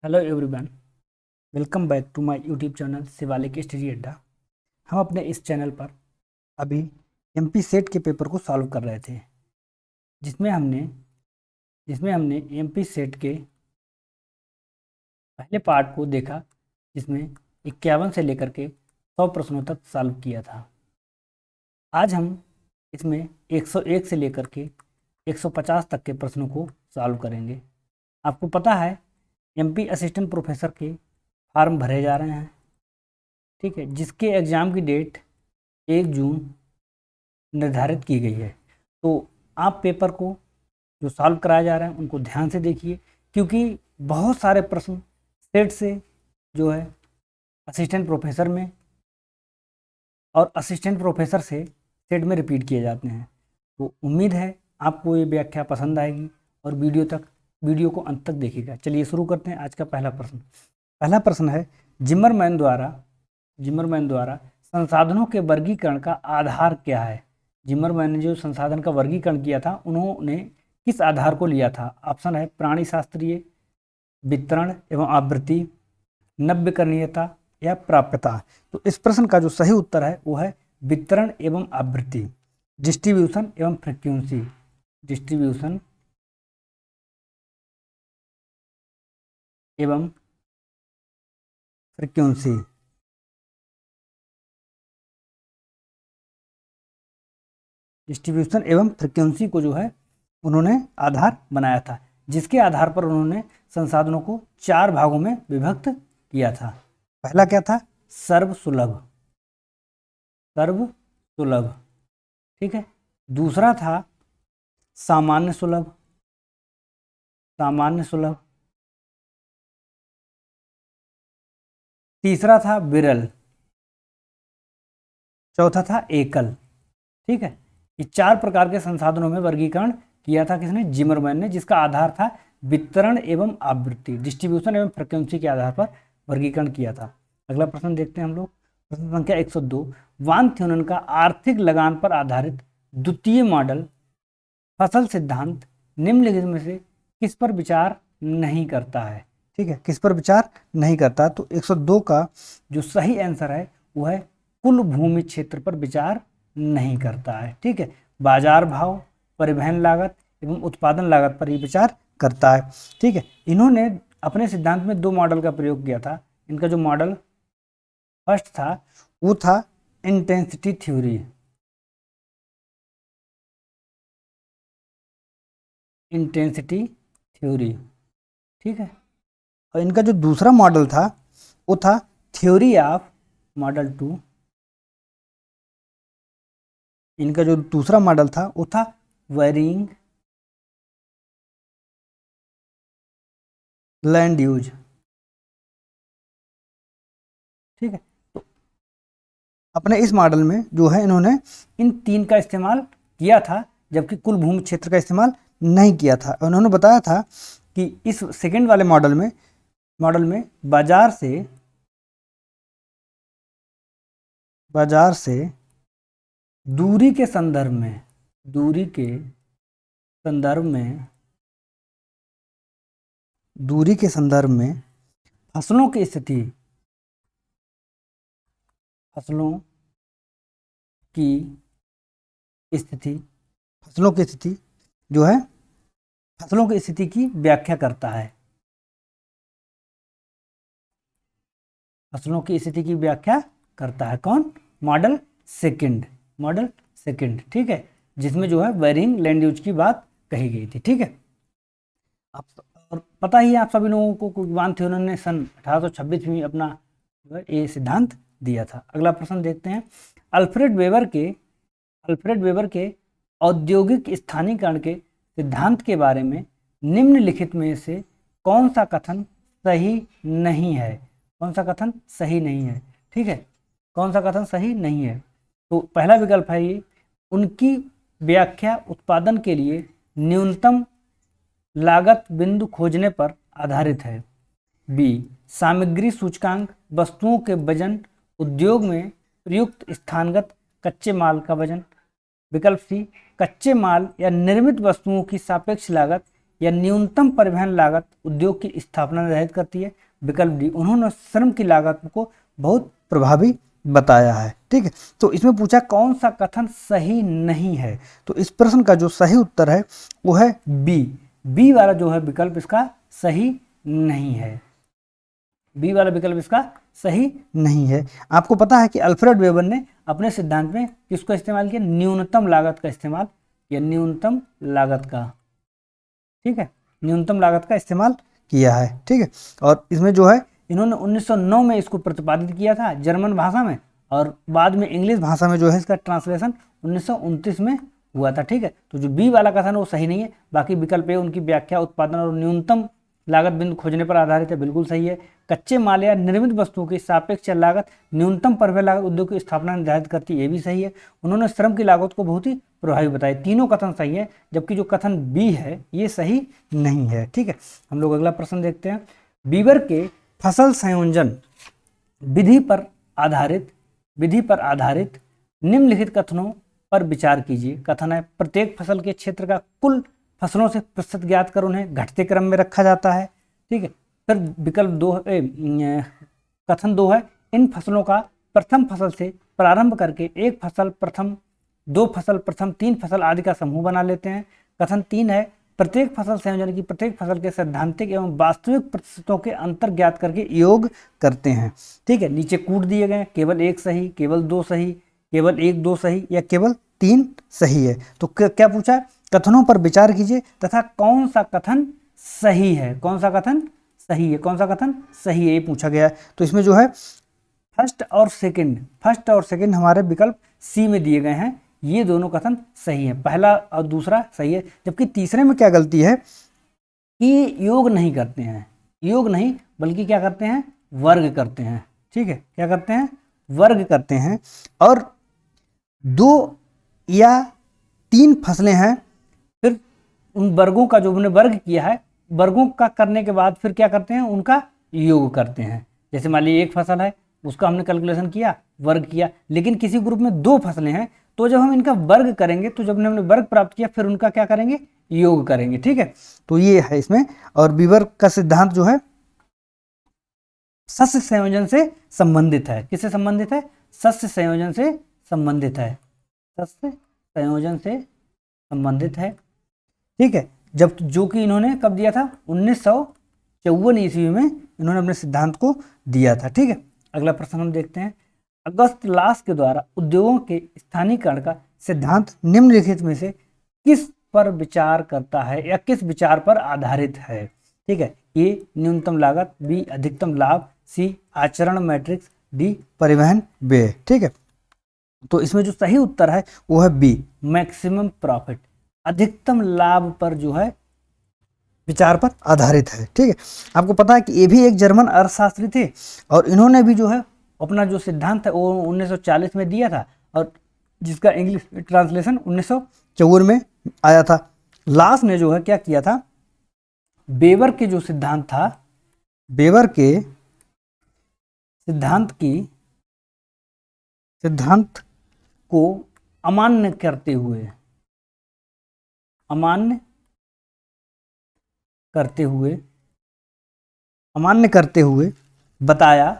Hello everyone, welcome back to my YouTube channel Shivalik study Adda. हम अपने इस चैनल पर अभी एमपी सेट के पेपर को सॉल्व कर रहे थे, जिसमें हमने एमपी सेट के पहले पार्ट को देखा, जिसमें 51 से लेकर के 100 प्रश्नों तक सॉल्व किया था। आज हम इसमें 101 से लेकर के 150 तक के प्रश्नों को सॉल्व करेंगे। आपको पता है एमपी असिस्टेंट प्रोफेसर के फॉर्म भरे जा रहे हैं, ठीक है, जिसके एग्ज़ाम की डेट 1 जून निर्धारित की गई है। तो आप पेपर को जो सॉल्व कराया जा रहा है उनको ध्यान से देखिए, क्योंकि बहुत सारे प्रश्न सेट से जो है असिस्टेंट प्रोफेसर में और असिस्टेंट प्रोफेसर से सेट में रिपीट किए जाते हैं। तो उम्मीद है आपको ये व्याख्या पसंद आएगी और वीडियो को अंत तक देखिएगा। चलिए शुरू करते हैं आज का पहला प्रश्न है, जिमरमैन द्वारा संसाधनों के वर्गीकरण का आधार क्या है। जिमरमैन ने जो संसाधन का वर्गीकरण किया था, उन्होंने किस आधार को लिया था। ऑप्शन है प्राणी शास्त्रीय, वितरण एवं आवृत्ति, नव्यकरणीयता या प्राप्यता। तो इस प्रश्न का जो सही उत्तर है वो है वितरण एवं आवृत्ति, डिस्ट्रीब्यूशन एवं फ्रीक्वेंसी। डिस्ट्रीब्यूशन एवं फ्रीक्वेंसी। डिस्ट्रीब्यूशन एवं फ्रीक्वेंसी को जो है उन्होंने आधार बनाया था, जिसके आधार पर उन्होंने संसाधनों को 4 भागों में विभक्त किया था। पहला क्या था? सर्वसुलभ, ठीक है। दूसरा था सामान्य सुलभ, तीसरा था विरल, चौथा था एकल, ठीक है। ये 4 प्रकार के संसाधनों में वर्गीकरण किया था किसने? जिमरमैन ने, जिसका आधार था वितरण एवं आवृत्ति, डिस्ट्रीब्यूशन एवं फ्रीक्वेंसी के आधार पर वर्गीकरण किया था। अगला प्रश्न देखते हैं हम लोग। प्रश्न संख्या 102, वान थ्योनन का आर्थिक लगान पर आधारित द्वितीय मॉडल फसल सिद्धांत निम्नलिखित में से किस पर विचार नहीं करता है? ठीक है, किस पर विचार नहीं करता? तो 102 का जो सही आंसर है वो है कुल भूमि क्षेत्र पर विचार नहीं करता है, ठीक है। बाजार भाव, परिवहन लागत एवं उत्पादन लागत पर ही विचार करता है, ठीक है। इन्होंने अपने सिद्धांत में 2 मॉडल का प्रयोग किया था। इनका जो मॉडल फर्स्ट था वो था इंटेंसिटी थ्योरी, ठीक है। और इनका जो दूसरा मॉडल था वो था थ्योरी ऑफ मॉडल 2। इनका जो दूसरा मॉडल था वो था वेरिंग लैंड यूज, ठीक है। तो अपने इस मॉडल में जो है इन्होंने इन 3 का इस्तेमाल किया था, जबकि कुल भूमि क्षेत्र का इस्तेमाल नहीं किया था। उन्होंने बताया था कि इस सेकेंड वाले मॉडल में बाजार से दूरी के संदर्भ में फसलों की स्थिति जो है फसलों की स्थिति की व्याख्या करता है। फसलों की स्थिति की व्याख्या करता है कौन? मॉडल सेकंड, ठीक है, जिसमें जो है वेरिंग लैंड यूज की बात कही गई थी, ठीक है। आप और पता ही है आप सभी लोगों को वान थ्योरन ने सन 1826 में अपना जो है ये सिद्धांत दिया था। अगला प्रश्न देखते हैं। अल्फ्रेड वेबर के औद्योगिक स्थानीयकरण के सिद्धांत के बारे में निम्नलिखित में से कौन सा कथन सही नहीं है? ठीक है, कौन सा कथन सही नहीं है? तो पहला विकल्प है ये, उनकी व्याख्या उत्पादन के लिए न्यूनतम लागत बिंदु खोजने पर आधारित है। बी, सामग्री सूचकांक वस्तुओं के वजन उद्योग में प्रयुक्त स्थानगत कच्चे माल का वजन। विकल्प सी, कच्चे माल या निर्मित वस्तुओं की सापेक्ष लागत या न्यूनतम परिवहन लागत उद्योग की स्थापना निर्धारित करती है। विकल्प डी, उन्होंने श्रम की लागत को बहुत प्रभावी बताया है। ठीक है, तो इसमें पूछा कौन सा कथन सही नहीं है, तो इस प्रश्न का जो सही उत्तर है वो है बी। बी वाला जो है विकल्प इसका सही नहीं है। बी वाला विकल्प इसका सही नहीं है। आपको पता है कि अल्फ्रेड वेबर ने अपने सिद्धांत में किसको इस्तेमाल किया, न्यूनतम लागत का इस्तेमाल, या न्यूनतम लागत का, ठीक है, न्यूनतम लागत का इस्तेमाल किया है। ठीक है, और इसमें जो है इन्होंने 1909 में इसको प्रतिपादित किया था जर्मन भाषा में, और बाद में इंग्लिश भाषा में जो है इसका ट्रांसलेशन 1929 में हुआ था। ठीक है, तो जो बी वाला कथन है वो सही नहीं है। बाकी विकल्प ए, उनकी व्याख्या उत्पादन और न्यूनतम लागत बिंदु खोजने पर आधारित है, बिल्कुल सही है। कच्चे माल या निर्मित वस्तुओं की सापेक्ष लागत न्यूनतम परिवहन लागत उद्योग की स्थापना निर्धारित करती है, ये भी सही है। उन्होंने श्रम की लागत को बहुत ही प्रभावी बताया, तीनों कथन सही है, जबकि जो कथन बी है ये सही नहीं है। ठीक है, हम लोग अगला प्रश्न देखते हैं। बीवर के फसल संयोजन विधि पर आधारित निम्नलिखित कथनों पर विचार कीजिए। कथन है, प्रत्येक फसल के क्षेत्र का कुल फसलों से प्रतिशत ज्ञात कर उन्हें घटते क्रम में रखा जाता है। ठीक है, फिर विकल्प दो, कथन दो है, इन फसलों का प्रथम फसल से प्रारंभ करके एक फसल प्रथम, दो फसल प्रथम, तीन फसल आदि का समूह बना लेते हैं। कथन तीन है, प्रत्येक फसल संयोजन की प्रत्येक फसल के सैद्धांतिक एवं वास्तविक प्रतिशतों के अंतर ज्ञात करके योग करते हैं। ठीक है, नीचे कूट दिए गए, केवल एक सही, केवल दो सही, केवल एक दो सही, या केवल तीन सही है। तो क्या पूछा, कथनों पर विचार कीजिए तथा कौन सा कथन सही है, कौन सा कथन सही है, कौन सा कथन सही है, ये पूछा गया है। तो इसमें जो है फर्स्ट और सेकंड हमारे विकल्प सी में दिए गए हैं, ये दोनों कथन सही है, पहला और दूसरा सही है। जबकि तीसरे में क्या गलती है कि योग नहीं करते हैं, योग नहीं बल्कि क्या करते हैं, वर्ग करते हैं। ठीक है, क्या करते हैं, वर्ग करते हैं, और दो या तीन फसलें हैं, फिर उन वर्गों का जो उन्होंने वर्ग किया है, वर्गों का करने के बाद फिर क्या करते हैं, उनका योग करते हैं। जैसे मान लीजिए एक फसल है, उसका हमने कैलकुलेशन किया, वर्ग किया, लेकिन किसी ग्रुप में दो फसलें हैं, तो जब हम इनका वर्ग करेंगे, तो जब हमने वर्ग प्राप्त किया फिर उनका क्या करेंगे, योग करेंगे। ठीक है, तो ये है इसमें। और बीवर का सिद्धांत जो है सस्य संयोजन से संबंधित है। किससे संबंधित है, सस्य संयोजन से संबंधित है, सस्य संयोजन से संबंधित है। ठीक है, जब जो कि इन्होंने कब दिया था, 1954 ईस्वी में इन्होंने अपने सिद्धांत को दिया था। ठीक है, अगला प्रश्न हम देखते हैं। अगस्त लास के द्वारा उद्योगों के स्थानीयकरण का सिद्धांत निम्नलिखित में से किस पर विचार करता है या किस विचार पर आधारित है। ठीक है, ए न्यूनतम लागत, बी अधिकतम लाभ, सी आचरण मैट्रिक्स, डी परिवहन व्यय। ठीक है, तो इसमें जो सही उत्तर है वो है बी, मैक्सिमम प्रॉफिट, अधिकतम लाभ पर जो है विचार पर आधारित है। ठीक है, आपको पता है कि ये भी एक जर्मन अर्थशास्त्री थे, और इन्होंने भी जो है अपना जो सिद्धांत है वो 1940 में दिया था, और जिसका इंग्लिश ट्रांसलेशन 1954 में आया था। लास ने जो है क्या किया था, बेवर के जो सिद्धांत था, बेवर के सिद्धांत को अमान्य करते हुए बताया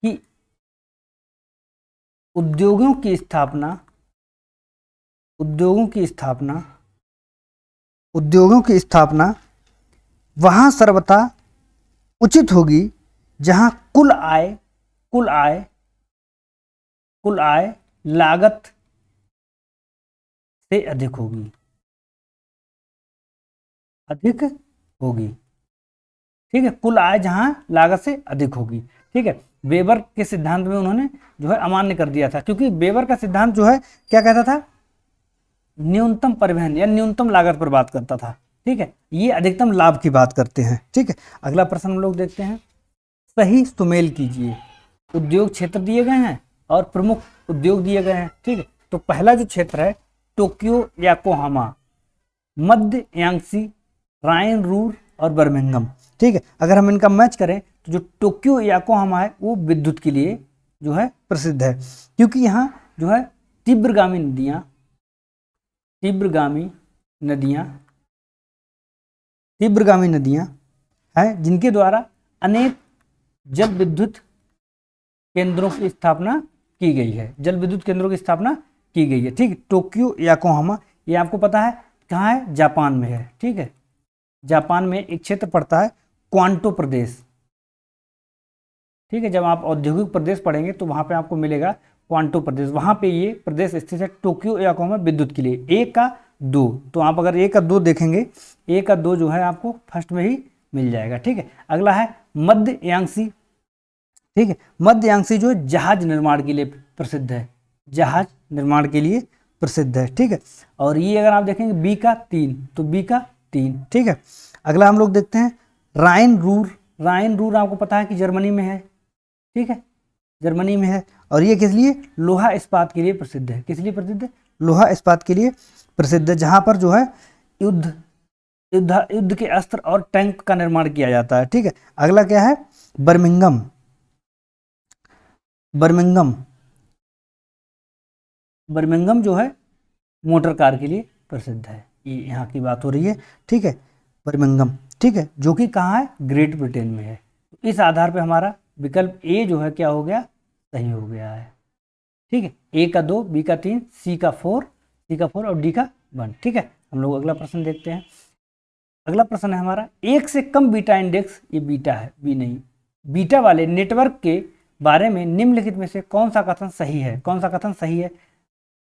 कि उद्योगों की स्थापना वहां सर्वथा उचित होगी जहां कुल आय लागत से अधिक होगी। ठीक है, कुल आय जहां लागत से अधिक होगी। ठीक है, वेबर के सिद्धांत में उन्होंने जो है अमान्य कर दिया था, क्योंकि वेबर का सिद्धांत जो है क्या कहता था, न्यूनतम परिवहन या न्यूनतम लागत पर बात करता था। ठीक है, ये अधिकतम लाभ की बात करते हैं। ठीक है, अगला प्रश्न हम लोग देखते हैं। सही सुमेल कीजिए, उद्योग क्षेत्र दिए गए हैं और प्रमुख उद्योग दिए गए हैं। ठीक है, तो पहला जो क्षेत्र है टोक्यो योकोहामा, मध्य यांगसी, राइन रूर और बर्मिंघम। ठीक है, अगर हम इनका मैच करें तो जो टोक्यो योकोहामा है वो विद्युत के लिए जो है प्रसिद्ध है, क्योंकि यहाँ जो है तीव्रगामी नदियाँ तीव्रगामी नदियाँ हैं जिनके द्वारा अनेक जल विद्युत केंद्रों की स्थापना की गई है, जल विद्युत केंद्रों की स्थापना की गई है। ठीक, टोक्यो योकोहामा, ये आपको पता है कहाँ है, जापान में है। ठीक है, जापान में एक क्षेत्र पड़ता है क्वांटो प्रदेश। ठीक है, जब आप औद्योगिक प्रदेश पढ़ेंगे तो वहाँ पे आपको मिलेगा क्वांटो प्रदेश, वहाँ पे ये प्रदेश स्थित है टोक्यो योकोहामा विद्युत के लिए। 1 का 2, तो आप अगर 1 का 2 देखेंगे, 1 का 2 जो है आपको फर्स्ट में ही मिल जाएगा। ठीक है, अगला है मध्य यांगसी। ठीक है, मध्य यांगसी जो है जहाज निर्माण के लिए प्रसिद्ध है, जहाज निर्माण के लिए प्रसिद्ध है। ठीक है, और ये अगर आप देखेंगे बी का 3, तो बी का 3। ठीक है, अगला हम लोग देखते हैं राइन रूर। राइन रूर आपको पता है कि जर्मनी में है। ठीक है, जर्मनी में है, और ये किस लिए, लोहा इस्पात के लिए प्रसिद्ध है। किस लिए प्रसिद्ध है, लोहा इस्पात के लिए प्रसिद्ध है, जहाँ पर जो है युद्ध के अस्त्र और टैंक का निर्माण किया जाता है। ठीक है, अगला क्या है, बर्मिंघम। बर्मिंघम जो है मोटर कार के लिए प्रसिद्ध है, ये यहाँ की बात हो रही है। ठीक है, बर्मिंघम। ठीक है, जो कि कहाँ है, ग्रेट ब्रिटेन में है। तो इस आधार पे हमारा विकल्प ए जो है क्या हो गया, सही हो गया है। ठीक है, ए का 2, बी का 3, सी का 4 और डी का 1। ठीक है, हम लोग अगला प्रश्न देखते हैं। अगला प्रश्न है हमारा 1 से कम बीटा इंडेक्स, ये बीटा है, बी नहीं, बीटा वाले नेटवर्क के बारे में निम्नलिखित में से कौन सा कथन सही है। कौन सा कथन सही है,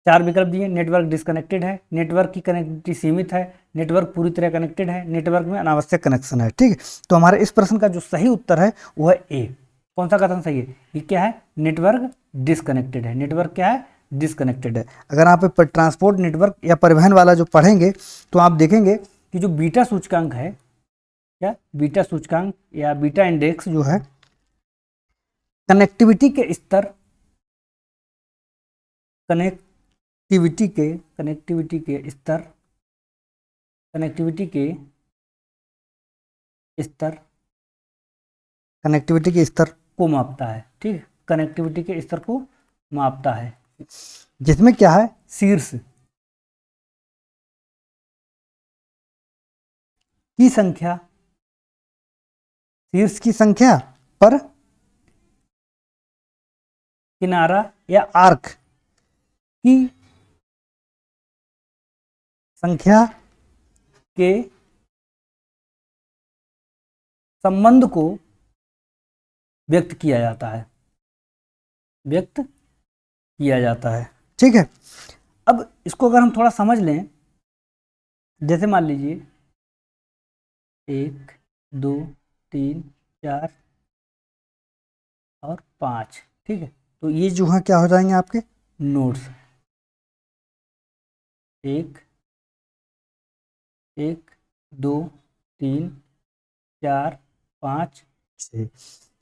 4 विकल्प दिए। नेटवर्क डिस्कनेक्टेड है, नेटवर्क की कनेक्टिविटी सीमित है, नेटवर्क पूरी तरह कनेक्टेड है, नेटवर्क में अनावश्यक कनेक्शन है। ठीक है, तो हमारे इस प्रश्न का जो सही उत्तर है वो है ए। कौन सा कथन सही है, ये क्या है, नेटवर्क डिस्कनेक्टेड है। नेटवर्क क्या है, डिस्कनेक्टेड है। अगर आप ट्रांसपोर्ट नेटवर्क या परिवहन वाला जो पढ़ेंगे तो आप देखेंगे कि जो बीटा सूचकांक है, क्या बीटा सूचकांक या बीटा इंडेक्स जो है कनेक्टिविटी के स्तर, कनेक्टिविटी के स्तर को मापता है। ठीक है, कनेक्टिविटी के स्तर को मापता है, जिसमें क्या है, शीर्ष की संख्या पर किनारा या आर्क की संख्या के संबंध को व्यक्त किया जाता है। ठीक है, अब इसको अगर हम थोड़ा समझ लें, जैसे मान लीजिए 1 2 3 4 और 5। ठीक है, तो ये जो है क्या हो जाएंगे आपके नोड्स। 1 2 3 4 5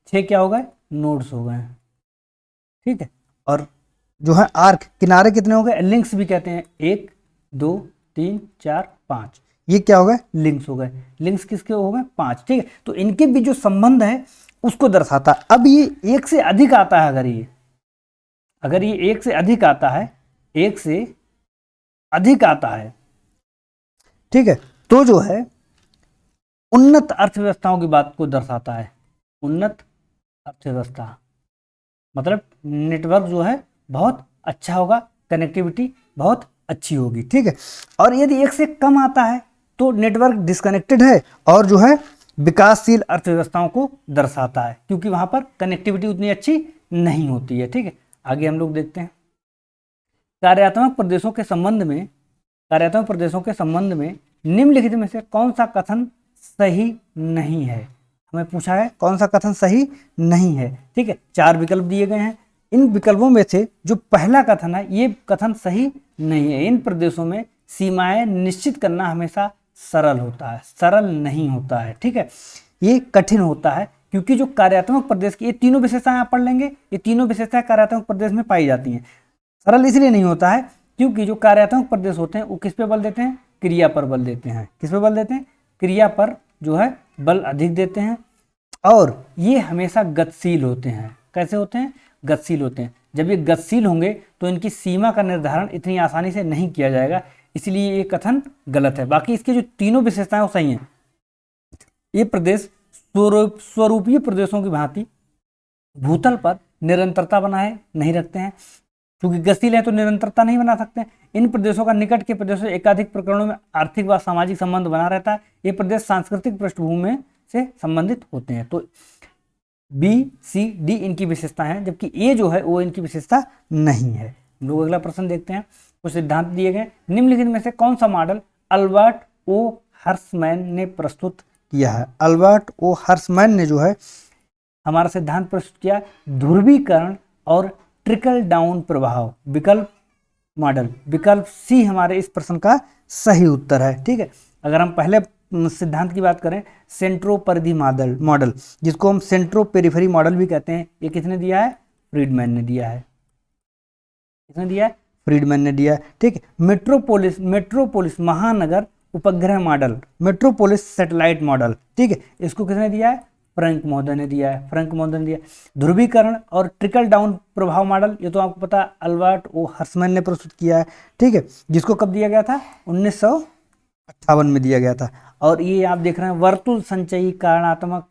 6 क्या हो गए, नोड्स हो गए। ठीक है, और जो है आर्क, किनारे कितने हो गए, लिंक्स भी कहते हैं, 1 2 3 4 5, ये क्या हो गए, लिंक्स हो गए। लिंक्स किसके हो गए, 5। ठीक है, तो इनके बीच जो संबंध है उसको दर्शाता है। अब ये 1 से अधिक आता है, अगर ये 1 से अधिक आता है, 1 से अधिक आता है, ठीक है, तो जो है उन्नत अर्थव्यवस्थाओं की बात को दर्शाता है। उन्नत अर्थव्यवस्था मतलब नेटवर्क जो है बहुत अच्छा होगा, कनेक्टिविटी बहुत अच्छी होगी। ठीक है, और यदि 1 से कम आता है तो नेटवर्क डिस्कनेक्टेड है और जो है विकासशील अर्थव्यवस्थाओं को दर्शाता है, क्योंकि वहां पर कनेक्टिविटी उतनी अच्छी नहीं होती है। ठीक है, आगे हम लोग देखते हैं कार्यात्मक प्रदेशों के संबंध में निम्नलिखित में से कौन सा कथन सही नहीं है। हमें पूछा है कौन सा कथन सही नहीं है। ठीक है, 4 विकल्प दिए गए हैं, इन विकल्पों में से जो पहला कथन है ये कथन सही नहीं है। इन प्रदेशों में सीमाएं निश्चित करना हमेशा सरल होता है, सरल नहीं होता है। ठीक है, ये कठिन होता है, क्योंकि जो कार्यात्मक प्रदेश की ये तीनों विशेषताएं आप पढ़ लेंगे, ये तीनों विशेषताएं कार्यात्मक प्रदेश में पाई जाती हैं। सरल इसलिए नहीं होता है क्योंकि जो कार्यात्मक प्रदेश होते हैं वो किस पे बल देते हैं, क्रिया पर बल देते हैं। किस पे बल देते हैं, क्रिया पर जो है बल अधिक देते हैं, और ये हमेशा गतिशील होते हैं। कैसे होते हैं, गतिशील होते हैं। जब ये गतिशील होंगे तो इनकी सीमा का निर्धारण इतनी आसानी से नहीं किया जाएगा, इसलिए ये कथन गलत है। बाकी इसके जो तीनों विशेषताएं वो सही हैं। ये प्रदेश स्वरूपीय प्रदेशों की भांति भूतल पर निरंतरता बनाए नहीं रखते हैं, क्योंकि गतिशील है तो निरंतरता नहीं बना सकते। इन प्रदेशों का निकट के प्रदेशों से एकाधिक प्रकरणों में आर्थिक व सामाजिक संबंध बना रहता है। ये प्रदेश सांस्कृतिक पृष्ठभूमि से संबंधित होते हैं। तो बी सी डी इनकी विशेषता है, जबकि ए जो है वो इनकी विशेषता नहीं है। हम लोग अगला प्रश्न देखते हैं। कुछ सिद्धांत दिए गए, निम्नलिखित में से कौन सा मॉडल अल्बर्ट ओ हर्समैन ने प्रस्तुत किया है। अल्बर्ट ओ हर्समैन ने जो है हमारा सिद्धांत प्रस्तुत किया ध्रुवीकरण और ट्रिकल डाउन प्रभाव, विकल्प मॉडल। विकल्प सी हमारे इस प्रश्न का सही उत्तर है। ठीक है, अगर हम पहले सिद्धांत की बात करें, सेंट्रो परिधि मॉडल, जिसको हम सेंट्रो पेरिफेरी मॉडल भी कहते हैं, ये किसने दिया है? फ्रीडमैन ने दिया है। किसने दिया है? फ्रीडमैन ने दिया है। ठीक है, मेट्रोपोलिस महानगर उपग्रह मॉडल, मेट्रोपोलिस सैटेलाइट मॉडल, ठीक है, इसको किसने दिया है? फ्रैंक महोदय ने दिया है। फ्रैंक महोदय ने दिया। ध्रुवीकरण और ट्रिकल डाउन प्रभाव मॉडल, ये तो आपको पता अल्बर्ट ओ हर्समैन ने प्रस्तुत किया है। ठीक है, जिसको कब दिया गया था? 1958 में दिया गया था। और ये आप देख रहे हैं वर्तुल संचयी कारणात्मक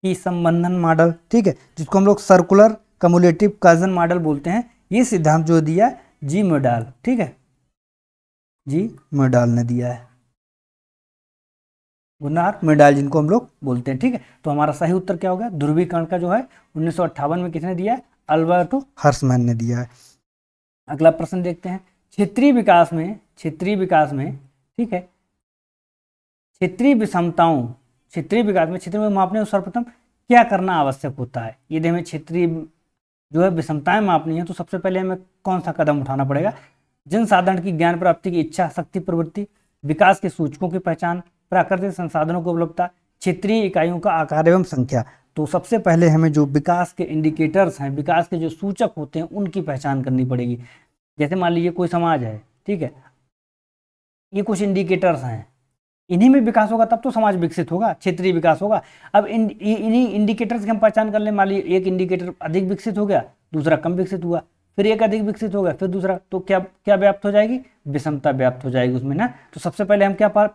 की संबंधन मॉडल, ठीक है, जिसको हम लोग सर्कुलर कम्युलेटिव काजन मॉडल बोलते हैं। ये सिद्धांत जो दिया जी मेडाल, ठीक है, जी मेडाल ने दिया है। गुनार मेडाल जिनको हम लोग बोलते हैं। ठीक है, तो हमारा सही उत्तर क्या होगा? ध्रुवीकरण का जो है 1958 में किसने दिया है? अल्बर्टो हर्समैन ने दिया है। अगला प्रश्न देखते हैं। क्षेत्रीय विकास में ठीक है, क्षेत्रीय विषमताओं, क्षेत्रीय विकास में क्षेत्र में मापने को सर्वप्रथम क्या करना आवश्यक होता है? यदि हमें क्षेत्रीय जो है विषमताएं मापनी है तो सबसे पहले हमें कौन सा कदम उठाना पड़ेगा? जनसाधारण की ज्ञान प्राप्ति की इच्छा शक्ति प्रवृत्ति, विकास के सूचकों की पहचान, प्राकृतिक संसाधनों की उपलब्धता, क्षेत्रीय इकाइयों का आकार एवं संख्या। तो सबसे पहले हमें जो विकास के इंडिकेटर्स हैं, विकास के जो सूचक होते हैं, उनकी पहचान करनी पड़ेगी। जैसे मान लीजिए कोई समाज है, ठीक है, ये कुछ इंडिकेटर्स हैं, इन्हीं में विकास होगा तब तो समाज विकसित होगा, क्षेत्रीय विकास होगा। अब इन्हीं इंडिकेटर्स की हम पहचान कर लें। मान लीजिए एक इंडिकेटर अधिक विकसित हो गया, दूसरा कम विकसित हुआ, फिर एक अधिक विकसित हो गया, फिर दूसरा, तो क्या व्याप्त हो जाएगी? विषमता व्याप्त हो जाएगी उसमें ना। तो सबसे पहले हम क्या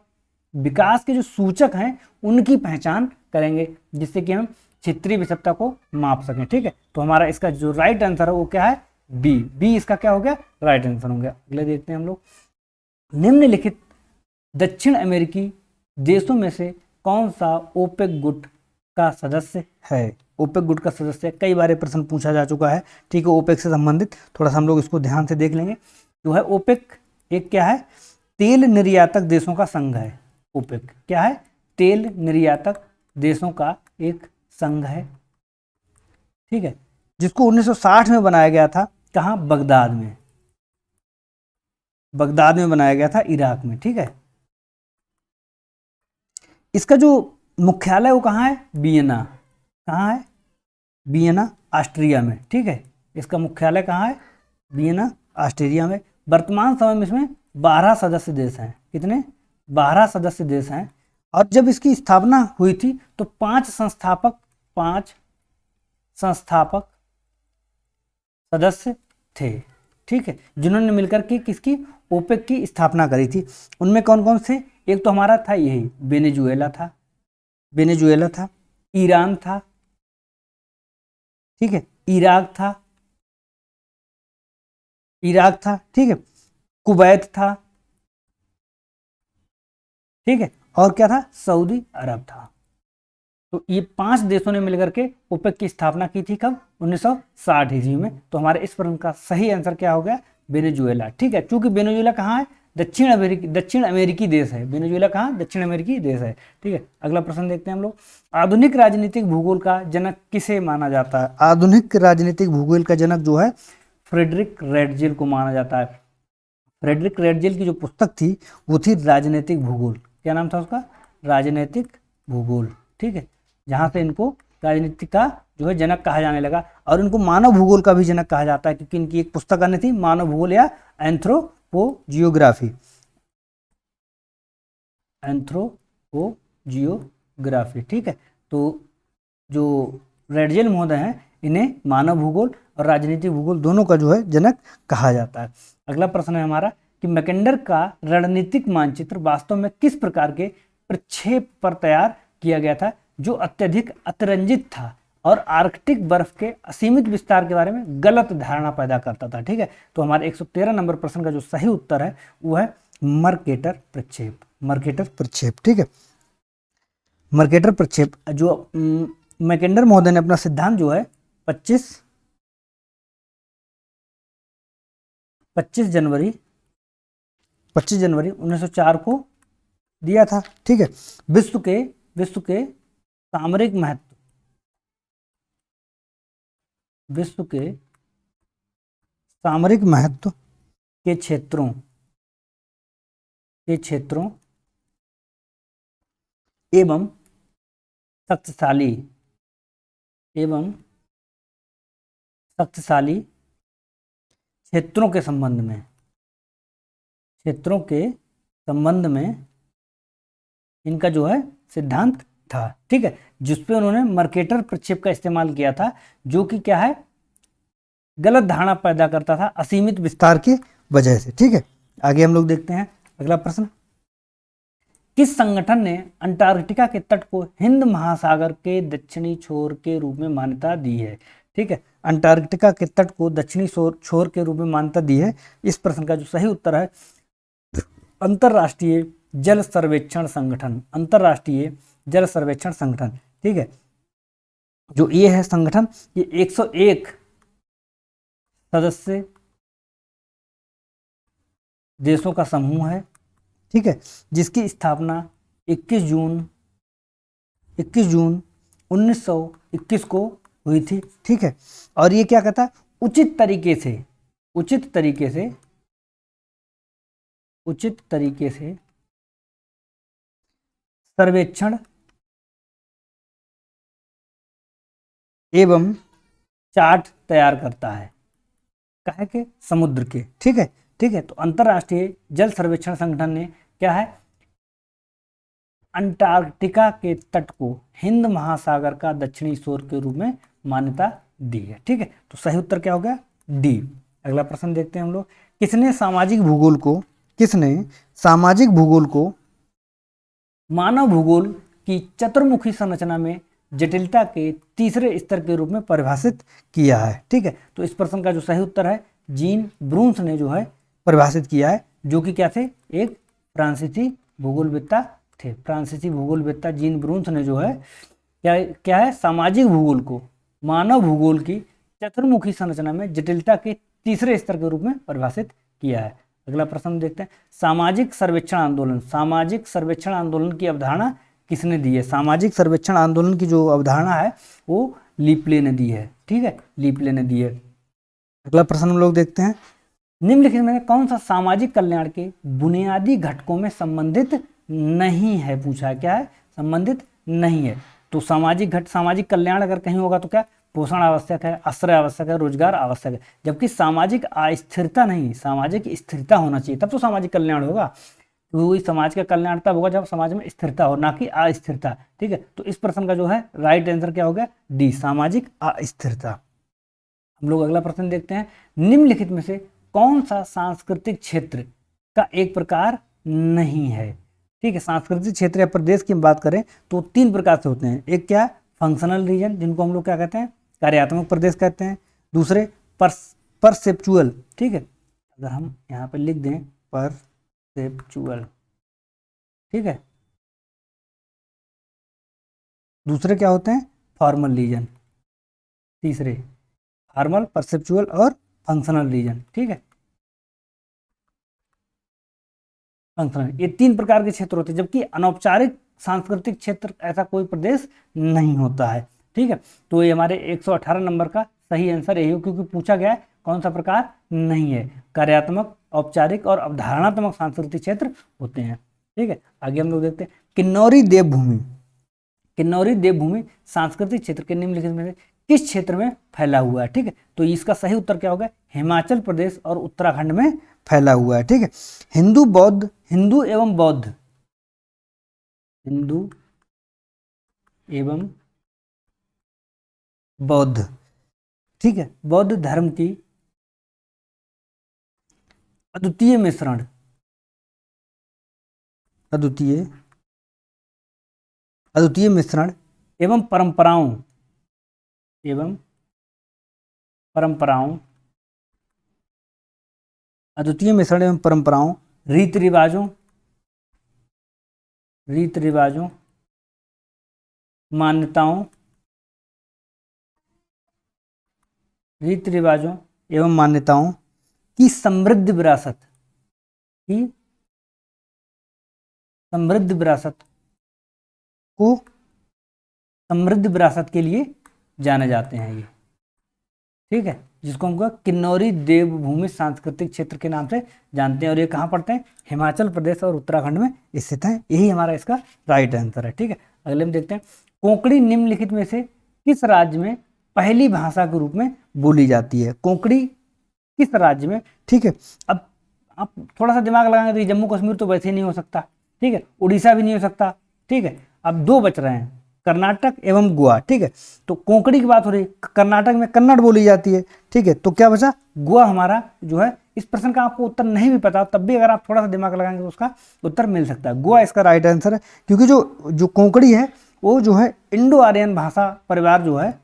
विकास के जो सूचक हैं उनकी पहचान करेंगे, जिससे कि हम क्षेत्रीय विषमता को माप सकें। ठीक है, तो हमारा इसका जो राइट आंसर है वो क्या है? बी इसका क्या हो गया? राइट आंसर हो गया। अगले देखते हैं हम लोग। निम्नलिखित दक्षिण अमेरिकी देशों में से कौन सा ओपेक गुट का सदस्य है? ओपेक गुट का सदस्य कई बार प्रश्न पूछा जा चुका है। ठीक है, ओपेक से संबंधित थोड़ा सा हम लोग इसको ध्यान से देख लेंगे। जो है ओपेक एक क्या है? तेल निर्यातक देशों का संघ है। ओपेक क्या है? तेल निर्यातक देशों का एक संघ है। ठीक है, जिसको 1960 में बनाया गया था। कहाँ? बगदाद में। बगदाद में बनाया गया था, इराक में। ठीक है, इसका जो मुख्यालय वो कहाँ है? वियना। कहाँ है? वियना, ऑस्ट्रिया में। ठीक है, इसका मुख्यालय कहाँ है? वियना, ऑस्ट्रिया में। वर्तमान समय में इसमें 12 सदस्य देश हैं। कितने? 12 सदस्य देश हैं। और जब इसकी स्थापना हुई थी तो 5 संस्थापक सदस्य थे। ठीक है, जिन्होंने मिलकर के किसकी? ओपेक की स्थापना करी थी। उनमें कौन कौन से? एक तो हमारा था यही वेनेजुएला था, ईरान था, ठीक है, इराक था, ठीक है, कुवैत था, ठीक है, और क्या था? सऊदी अरब था। तो ये 5 देशों ने मिलकर के ओपेक की स्थापना की थी। कब? 1960 ईस्वी में। तो हमारे इस प्रश्न का सही आंसर क्या हो गया? वेनेजुएला। ठीक है, क्योंकि वेनेजुएला कहाँ है? दक्षिण अमेरिकी देश है। वेनेजुएला कहाँ? दक्षिण अमेरिकी देश है। ठीक है, अगला प्रश्न देखते हैं हम लोग। आधुनिक राजनीतिक भूगोल का जनक किसे माना जाता है? आधुनिक राजनीतिक भूगोल का जनक जो है फ्रेडरिक रेडजेल को माना जाता है। फ्रेडरिक रेडजेल की जो पुस्तक थी वो थी राजनीतिक भूगोल। क्या नाम था उसका? राजनीतिक भूगोल। ठीक है, जहाँ से इनको राजनीति का जो है जनक कहा जाने लगा। और इनको मानव भूगोल का भी जनक कहा जाता है, क्योंकि इनकी एक पुस्तक आनी थी, मानव भूगोल या एंथ्रोपोजियोग्राफी। ठीक है, तो जो रेडजेल महोदय हैं इन्हें मानव भूगोल और राजनीतिक भूगोल दोनों का जो है जनक कहा जाता है। अगला प्रश्न है हमारा, कि मैकेंडर का रणनीतिक मानचित्र वास्तव में किस प्रकार के प्रक्षेप पर तैयार किया गया था जो अत्यधिक अतिरंजित था और आर्कटिक बर्फ के असीमित विस्तार के बारे में गलत धारणा पैदा करता था। ठीक है, तो हमारे 113 नंबर प्रश्न का जो सही उत्तर है वो है मर्केटर प्रक्षेप। मर्केटर प्रक्षेप, ठीक है, मर्केटर प्रक्षेप। जो मैकेंडर महोदय ने अपना सिद्धांत जो है 25 जनवरी 1904 को दिया था। ठीक है, विश्व के सामरिक महत्व, विश्व के सामरिक महत्व के क्षेत्रों एवं शक्तिशाली क्षेत्रों के संबंध में इनका जो है सिद्धांत था। ठीक है, जिसपे उन्होंने मर्केटर प्रक्षेप का इस्तेमाल किया था, जो कि क्या है, गलत धारणा पैदा करता था असीमित विस्तार की वजह से। ठीक है, आगे हम लोग देखते हैं अगला प्रश्न। किस संगठन ने अंटार्कटिका के तट को हिंद महासागर के दक्षिणी छोर के रूप में मान्यता दी है? ठीक है, अंटार्कटिका के तट को दक्षिणी छोर के रूप में मान्यता दी है। इस प्रश्न का जो सही उत्तर है अंतरराष्ट्रीय जल सर्वेक्षण संगठन। अंतरराष्ट्रीय जल सर्वेक्षण संगठन। ठीक है, जो ये है संगठन, ये 101 सदस्य देशों का समूह है। ठीक है, जिसकी स्थापना 21 जून 1921 को हुई थी। ठीक है, और ये क्या कहता है, उचित तरीके से सर्वेक्षण एवं चार्ट तैयार करता है, कहे के समुद्र के। ठीक है, तो अंतरराष्ट्रीय जल सर्वेक्षण संगठन ने क्या है, अंटार्कटिका के तट को हिंद महासागर का दक्षिणी छोर के रूप में मान्यता दी है। ठीक है, तो सही उत्तर क्या हो गया, डी। अगला प्रश्न देखते हैं हम लोग। किसने सामाजिक भूगोल को मानव भूगोल की चतुर्मुखी संरचना में जटिलता के तीसरे स्तर के रूप में परिभाषित किया है? ठीक है, तो इस प्रश्न का जो सही उत्तर है जीन ब्रून्स ने जो है परिभाषित किया है, जो कि क्या थे, एक फ्रांसीसी भूगोलवेत्ता थे। फ्रांसीसी भूगोलवेत्ता जीन ब्रून्स ने जो है क्या है, सामाजिक भूगोल को मानव भूगोल की चतुर्मुखी संरचना में जटिलता के तीसरे स्तर के रूप में परिभाषित किया है। अगला प्रश्न देखते हैं। सामाजिक सर्वेक्षण आंदोलन की अवधारणा किसने दी है? सामाजिक सर्वेक्षण आंदोलन की जो अवधारणा है वो लीपले ने दी है। ठीक है, लीपले ने दी है। अगला प्रश्न हम लोग देखते हैं। निम्नलिखित में कौन सा सामाजिक कल्याण के बुनियादी घटकों में संबंधित नहीं है? पूछा है, क्या है, संबंधित नहीं है। तो सामाजिक कल्याण अगर कहीं होगा तो क्या, पोषण आवश्यक है, आश्रय आवश्यक है, रोजगार आवश्यक है। जबकि सामाजिक अस्थिरता नहीं, सामाजिक स्थिरता होना चाहिए, तब तो सामाजिक कल्याण होगा। तो समाज का कल्याण तब होगा जब समाज में स्थिरता हो, ना कि अस्थिरता। ठीक है, तो इस प्रश्न का जो है राइट आंसर क्या हो गया, डी, सामाजिक अस्थिरता। हम लोग अगला प्रश्न देखते हैं। निम्नलिखित में से कौन सा सांस्कृतिक क्षेत्र का एक प्रकार नहीं है? ठीक है, सांस्कृतिक क्षेत्र या प्रदेश की बात करें तो 3 प्रकार से होते हैं। एक क्या, फंक्शनल रीजन, जिनको हम लोग क्या कहते हैं, कार्यात्मक प्रदेश कहते हैं। दूसरे परसेप्चुअल। ठीक है, अगर हम यहाँ पे लिख दें परसेप्चुअल, ठीक है। दूसरे क्या होते हैं, फॉर्मल रीजन। तीसरे फॉर्मल, परसेप्चुअल और फंक्शनल रीजन। ठीक है, फंक्शनल, ये 3 प्रकार के क्षेत्र होते हैं। जबकि अनौपचारिक सांस्कृतिक क्षेत्र ऐसा कोई प्रदेश नहीं होता है। ठीक है, तो ये हमारे 118 नंबर का सही आंसर यही हो, क्योंकि पूछा गया है कौन सा प्रकार नहीं है। कार्यात्मक, औपचारिक और अवधारणात्मक सांस्कृतिक क्षेत्र होते हैं। ठीक है, आगे हम लोग देखते हैं। किन्नौरी देवभूमि सांस्कृतिक क्षेत्र के निम्नलिखित में से किस क्षेत्र में फैला हुआ है? ठीक है, तो इसका सही उत्तर क्या होगा, हिमाचल प्रदेश और उत्तराखंड में फैला हुआ है। ठीक है, हिंदू एवं बौद्ध, ठीक है, बौद्ध धर्म की अद्वितीय मिश्रण, अद्वितीय अद्वितीय मिश्रण एवं परंपराओं, एवं परंपराओं, अद्वितीय मिश्रण एवं परंपराओं, रीति रिवाजों, रीति रिवाजों, मान्यताओं, रीति रिवाजों एवं मान्यताओं की समृद्ध विरासत, की समृद्ध विरासत को समृद्ध विरासत के लिए जाने जाते हैं ये, ठीक है, जिसको हम किन्नौरी देवभूमि सांस्कृतिक क्षेत्र के नाम से जानते हैं। और ये कहाँ पड़ते हैं? हिमाचल प्रदेश और उत्तराखंड में स्थित हैं। यही हमारा इसका राइट आंसर है, ठीक है। अगले में देखते हैं, कोंकणी निम्नलिखित में से किस राज्य में पहली भाषा के रूप में बोली जाती है? कोंकणी किस राज्य में, ठीक है। अब आप थोड़ा सा दिमाग लगाएंगे तो जम्मू कश्मीर तो वैसे ही नहीं हो सकता, ठीक है, उड़ीसा भी नहीं हो सकता, ठीक है। अब दो बच रहे हैं, कर्नाटक एवं गोवा, ठीक है। तो कोंकणी की बात हो रही, कर्नाटक में कन्नड़ बोली जाती है, ठीक है। तो क्या बचा? गोवा हमारा जो है। इस प्रश्न का आपको उत्तर नहीं भी पता तब भी अगर आप थोड़ा सा दिमाग लगाएंगे तो उसका उत्तर मिल सकता है। गोवा इसका राइट आंसर है, क्योंकि जो कोंकणी है वो जो है इंडो आर्यन भाषा परिवार जो है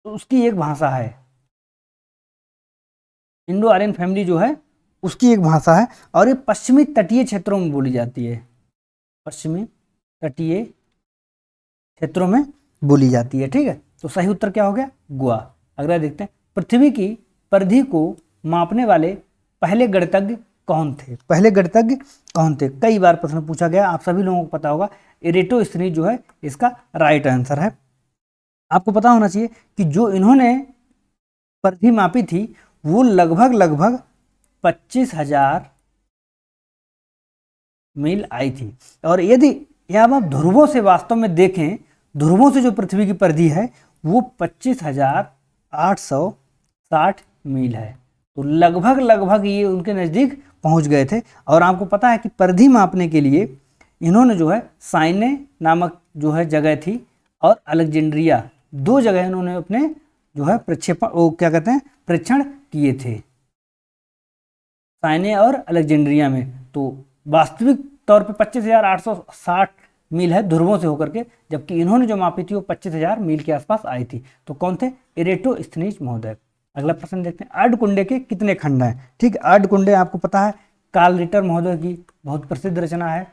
उसकी एक भाषा है, इंडो आर्यन फैमिली जो है उसकी एक भाषा है, और ये पश्चिमी तटीय क्षेत्रों में बोली जाती है, पश्चिमी तटीय क्षेत्रों में बोली जाती है, ठीक है। तो सही उत्तर क्या हो गया? गोवा। अगला देखते हैं, पृथ्वी की परिधि को मापने वाले पहले गणितज्ञ कौन थे? पहले गणितज्ञ कौन थे? कई बार प्रश्न पूछा गया, आप सभी लोगों को पता होगा, इरेटोस्थनीज जो है इसका राइट आंसर है। आपको पता होना चाहिए कि जो इन्होंने परिधि मापी थी वो लगभग 25,000 मील आई थी। और यदि आप ध्रुवों से वास्तव में देखें, ध्रुवों से जो पृथ्वी की परिधि है वो 25,860 मील है। तो लगभग ये उनके नज़दीक पहुंच गए थे। और आपको पता है कि परिधि मापने के लिए इन्होंने जो है साइने नामक जो है जगह थी और अलेक्जेंड्रिया, दो जगह इन्होंने अपने जो है प्रक्षेपण, वो क्या कहते हैं, परीक्षण किए थे, साइने और अलेक्जेंड्रिया में। तो वास्तविक तौर पे 25,860 मील है ध्रुवों से होकर के, जबकि इन्होंने जो मापी थी वो 25,000 मील के आसपास आई थी। तो कौन थे? इरेटोस्थनीज महोदय। अगला प्रश्न देखते हैं, अर्धकुंडे के कितने खंड हैं? ठीक है, अर्धकुंडे आपको पता है कार्ल रिटर महोदय की बहुत प्रसिद्ध रचना है,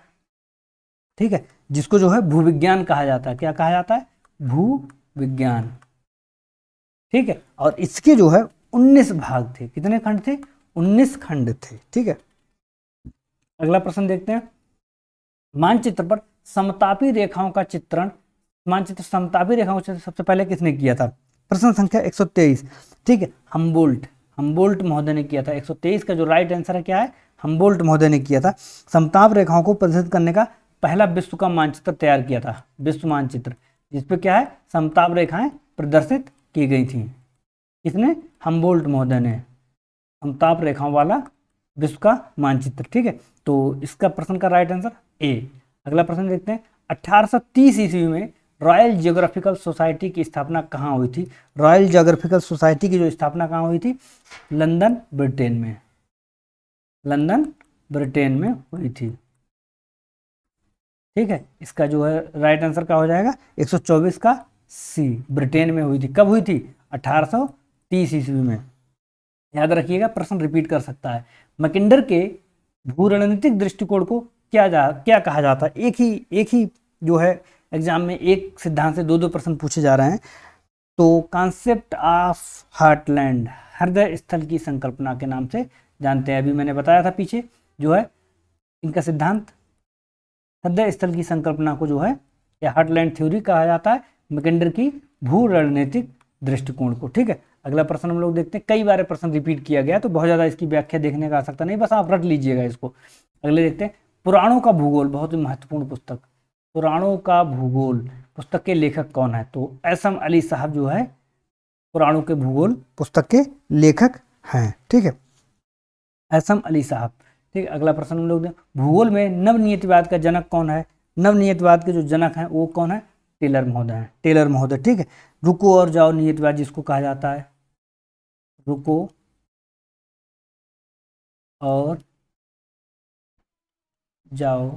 ठीक है, जिसको जो है भूविज्ञान कहा जाता है। क्या कहा जाता है? भूविज्ञान, ठीक है। और इसके जो है 19 भाग थे। कितने खंड थे? 19 खंड थे, ठीक है। अगला प्रश्न देखते हैं, मानचित्र पर समतापी रेखाओं का चित्रण, मानचित्र समतापी रेखाओं का चित्रण सबसे पहले किसने किया था? प्रश्न संख्या 123, ठीक है, हमबोल्ट महोदय ने किया था। 123 का जो राइट आंसर है क्या है? हमबोल्ट महोदय ने किया था। समताप रेखाओं को प्रदर्शित करने का पहला विश्व का मानचित्र तैयार किया था, विश्व मानचित्र, जिसपे क्या है, समताप रेखाएं प्रदर्शित की गई थी। किसने? हमबोल्ट महोदय ने, समताप रेखाओं वाला विश्व का मानचित्र, ठीक है। तो इसका प्रश्न का राइट आंसर ए। अगला प्रश्न देखते हैं, 1830 ईस्वी में रॉयल जियोग्राफिकल सोसाइटी की स्थापना कहाँ हुई थी? रॉयल जियोग्राफिकल सोसाइटी की जो स्थापना कहाँ हुई थी? लंदन ब्रिटेन में, लंदन ब्रिटेन में हुई थी, ठीक है। इसका जो है राइट आंसर क्या हो जाएगा? 124 का सी, ब्रिटेन में हुई थी। कब हुई थी? 1830 ईस्वी में। याद रखिएगा, प्रश्न रिपीट कर सकता है। मैकिंडर के भू रणनीतिक दृष्टिकोण को क्या कहा जाता है? एक ही जो है एग्जाम में एक सिद्धांत से दो प्रश्न पूछे जा रहे हैं। तो कॉन्सेप्ट ऑफ हार्टलैंड, हृदय स्थल की संकल्पना के नाम से जानते हैं। अभी मैंने बताया था पीछे जो है इनका सिद्धांत, हृदय स्थल की संकल्पना को जो है या हार्टलैंड थ्योरी कहा जाता है, मैकिंडर की भू रणनीतिक दृष्टिकोण को, ठीक है। अगला प्रश्न हम लोग देखते हैं, कई बार प्रश्न रिपीट किया गया तो बहुत ज़्यादा इसकी व्याख्या देखने का आवश्यकता नहीं, बस आप रट लीजिएगा इसको। अगले देखते हैं, पुराणों का भूगोल, बहुत ही महत्वपूर्ण पुस्तक, पुराणों का भूगोल पुस्तक के लेखक कौन है? तो एसएम अली साहब जो है पुराणों के भूगोल पुस्तक के लेखक हैं, ठीक है, एसएम अली साहब, ठीक है। अगला प्रश्न हम लोग दें, भूगोल में नवनियतिवाद का जनक कौन है? नवनियतिवाद के जो जनक हैं वो कौन है? टेलर महोदय हैं, टेलर महोदय, ठीक है। रुको और जाओ नियतिवाद जिसको कहा जाता है, रुको और जाओ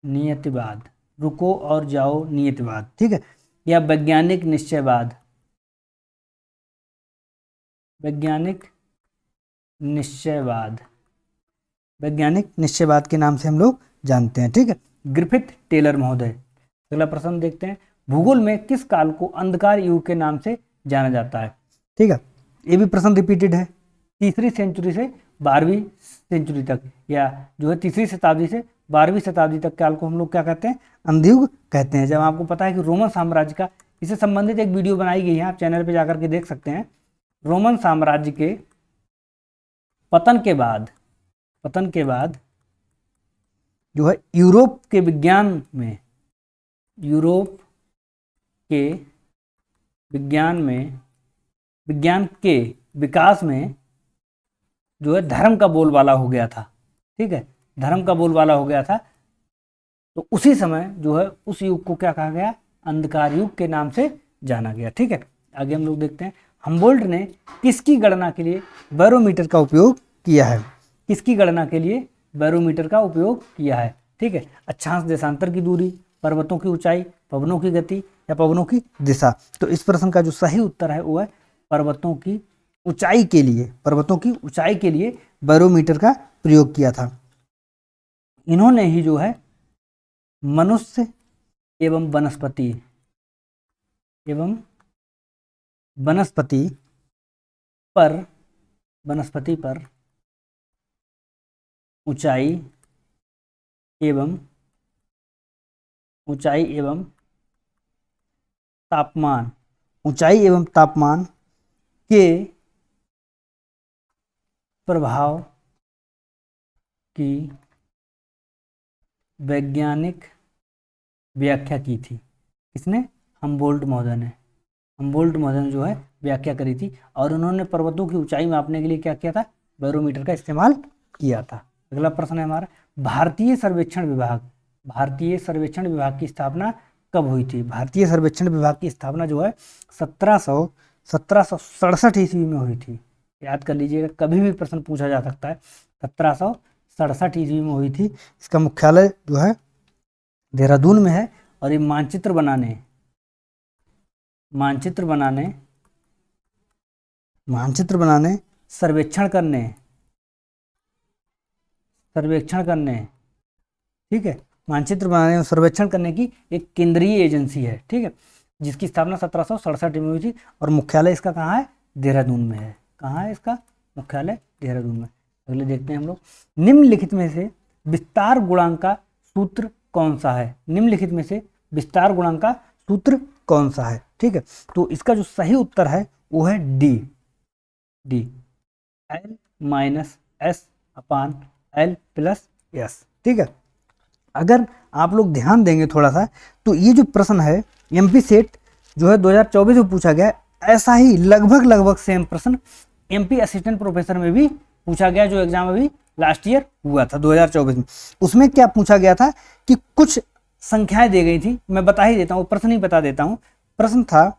नियतिवाद, रुको और जाओ नियतिवाद, ठीक है, या वैज्ञानिक निश्चयवाद, वैज्ञानिक निश्चयवाद, वैज्ञानिक निश्चयवाद के नाम से हम लोग जानते हैं, ठीक है। ग्रिफिथ टेलर महोदय। अगला प्रश्न देखते हैं, भूगोल में किस काल को अंधकार युग के नाम से जाना जाता है, ठीक है। ये भी प्रश्न रिपीटेड है, 3री सेंचुरी से 12वीं सेंचुरी तक, या जो है 3री शताब्दी से 12वीं शताब्दी तक काल को हम लोग क्या कहते हैं, अंधयुग कहते हैं। जब आपको पता है कि रोमन साम्राज्य का, इससे संबंधित एक वीडियो बनाई गई है, आप चैनल पे जाकर के देख सकते हैं। रोमन साम्राज्य के पतन के बाद जो है यूरोप के विज्ञान के विकास में जो है धर्म का बोलबाला हो गया था, ठीक है, धर्म का बोलबाला हो गया था। तो उसी समय जो है उस युग को क्या कहा गया, अंधकार युग के नाम से जाना गया, ठीक है। आगे हम लोग देखते हैं, हमबोल्ट ने किसकी गणना के लिए बैरोमीटर का उपयोग किया है, किसकी गणना के लिए बैरोमीटर का उपयोग किया है, ठीक है। अक्षांश देशांतर की दूरी, पर्वतों की ऊंचाई, पवनों की गति या पवनों की दिशा। तो इस प्रश्न का जो सही उत्तर है वो है पर्वतों की ऊंचाई के लिए बैरोमीटर का प्रयोग किया था। इन्होंने ही जो है मनुष्य एवं वनस्पति पर ऊंचाई एवं तापमान के प्रभाव की वैज्ञानिक व्याख्या की थी। किसने, हमबोल्ट महोदय ने जो है व्याख्या करी थी, और उन्होंने पर्वतों की ऊंचाई मापने के लिए क्या किया था, बैरोमीटर का इस्तेमाल किया था। अगला प्रश्न है हमारा, भारतीय सर्वेक्षण विभाग की स्थापना कब हुई थी। भारतीय सर्वेक्षण विभाग की स्थापना जो है 1767 ईस्वी में हुई थी। याद कर लीजिएगा, कभी भी प्रश्न पूछा जा सकता है। 1767 ईस्वी में हुई थी। इसका मुख्यालय जो है देहरादून में है, और ये मानचित्र बनाने सर्वेक्षण करने, ठीक है, मानचित्र बनाने और सर्वेक्षण करने की एक केंद्रीय एजेंसी है, ठीक है, जिसकी स्थापना 1767 में हुई थी, और मुख्यालय इसका कहाँ है, देहरादून में है। कहाँ है इसका मुख्यालय, देहरादून में। अगले देखते हैं हम लोग, निम्नलिखित में से विस्तार गुणांक का सूत्र कौन सा है। निम्नलिखित में से विस्तार गुणांक का सूत्र कौन सा है, ठीक है। तो इसका जो सही उत्तर है वो है डी, L-S/L+S, ठीक है। अगर आप लोग ध्यान देंगे थोड़ा सा, तो ये जो प्रश्न है एमपी सेट जो है 2024 में पूछा गया, ऐसा ही लगभग सेम प्रश्न एमपी असिस्टेंट प्रोफेसर में भी पूछा गया, जो एग्जाम अभी लास्ट ईयर हुआ था 2024 में। उसमें क्या पूछा गया था कि कुछ संख्याएं दी गई थी, मैं बता ही देता हूँ, प्रश्न ही बता देता हूँ। प्रश्न था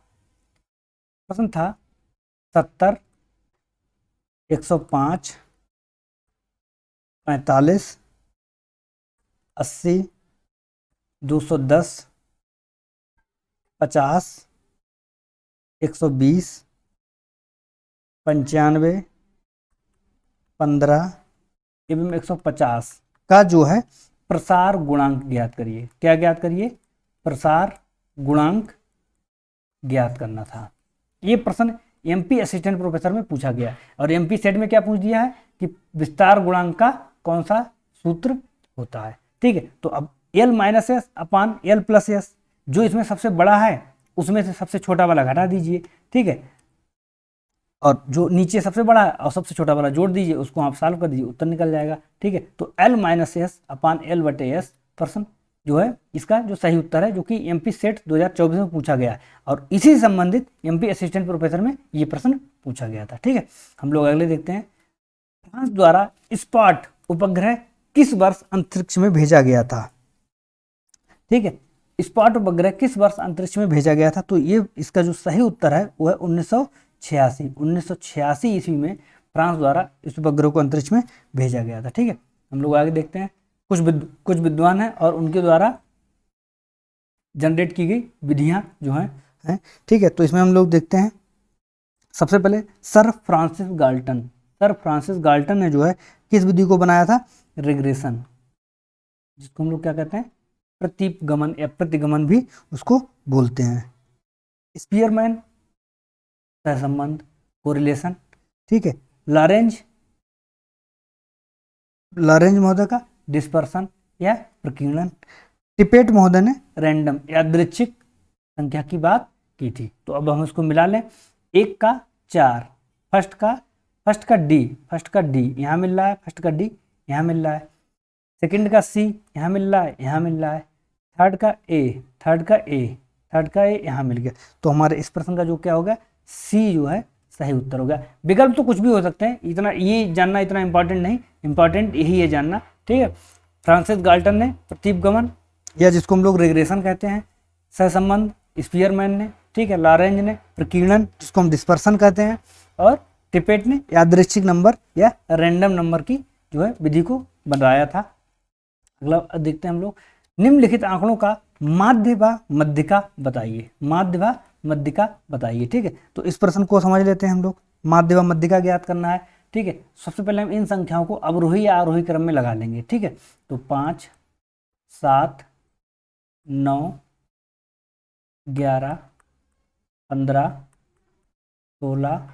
70, 105, 45, 80, 210, 50, 120, 95, 15 एवं 150 का जो है प्रसार गुणांक ज्ञात करिए। क्या ज्ञात करिए, प्रसार गुणांक ज्ञात करना था। ये प्रश्न एमपी असिस्टेंट प्रोफेसर में पूछा गया, और एमपी सेट में क्या पूछ दिया है कि विस्तार गुणांक का कौन सा सूत्र होता है, ठीक है। तो अब L-S/L+S, जो इसमें सबसे बड़ा है उसमें से सबसे छोटा वाला घटा दीजिए, ठीक है, और जो नीचे सबसे बड़ा है और सबसे छोटा वाला जोड़ दीजिए, उसको आप सॉल्व कर दीजिए, उत्तर निकल जाएगा, ठीक है। तो L-S/L/S प्रश्न जो है इसका जो सही उत्तर है, जो कि एमपी सेट 2024 में पूछा गया है, और इसी से संबंधित एमपी असिस्टेंट प्रोफेसर में ये प्रश्न पूछा गया था, ठीक है। हम लोग अगले देखते हैं, फ्रांस द्वारा स्पॉट उपग्रह किस वर्ष अंतरिक्ष में भेजा गया था, ठीक है। स्पॉट उपग्रह किस वर्ष अंतरिक्ष में भेजा गया था, तो ये इसका जो सही उत्तर है वो है 1986 ईस्वी में फ्रांस द्वारा इस उपग्रह को अंतरिक्ष में भेजा गया था। ठीक है, हम लोग आगे देखते हैं। कुछ विद्वान हैं और उनके द्वारा जनरेट की गई विधियां जो हैं। ठीक है, तो इसमें हम लोग देखते हैं सबसे पहले सर फ्रांसिस गाल्टन ने जो है किस विधि को बनाया था? रिग्रेशन, जिसको हम लोग क्या कहते हैं? प्रतीपगमन या प्रतिगमन भी उसको बोलते हैं। स्पीयरमैन सहसंबंध, कोरिलेशन। ठीक है, लॉरेंज महोदय का डिस्पर्सन या प्रकीर्णन। टिपेट महोदय ने रैंडम यादृच्छिक संख्या की बात की थी। तो अब हम इसको मिला लें। 1 का 4, फर्स्ट का डी यहाँ मिल रहा है, फर्स्ट का डी यहाँ मिल रहा है, सेकंड का सी यहाँ मिल रहा है, यहाँ मिल रहा है, थर्ड का ए यहाँ मिल गया। तो हमारे इस प्रश्न का जो क्या होगा? सी जो है सही उत्तर हो गया। विकल्प तो कुछ भी हो सकते हैं, इतना ये जानना इतना इंपॉर्टेंट नहीं, इंपॉर्टेंट यही है जानना। ठीक है, फ्रांसिस गाल्टन ने प्रतीपगमन या जिसको हम लोग रिग्रेशन कहते हैं, सहसंबंध स्पीयरमैन ने, ठीक है, लॉरेंज ने प्रकीर्णन जिसको हम डिस्पर्सन कहते हैं, और टिपेट ने यादृच्छिक नंबर या रैंडम नंबर की जो है विधि को बनाया था। अगला देखते हैं हम लोग। निम्नलिखित आंकड़ों का माध्य व मध्यिका बताइए। ठीक है, तो इस प्रश्न को समझ लेते हैं हम लोग। माध्य व मध्यिका ज्ञात करना है। ठीक है, सबसे पहले हम इन संख्याओं को अवरोही या आरोही क्रम में लगा लेंगे। ठीक है, तो 5, 7, 9, 11, 15, 16,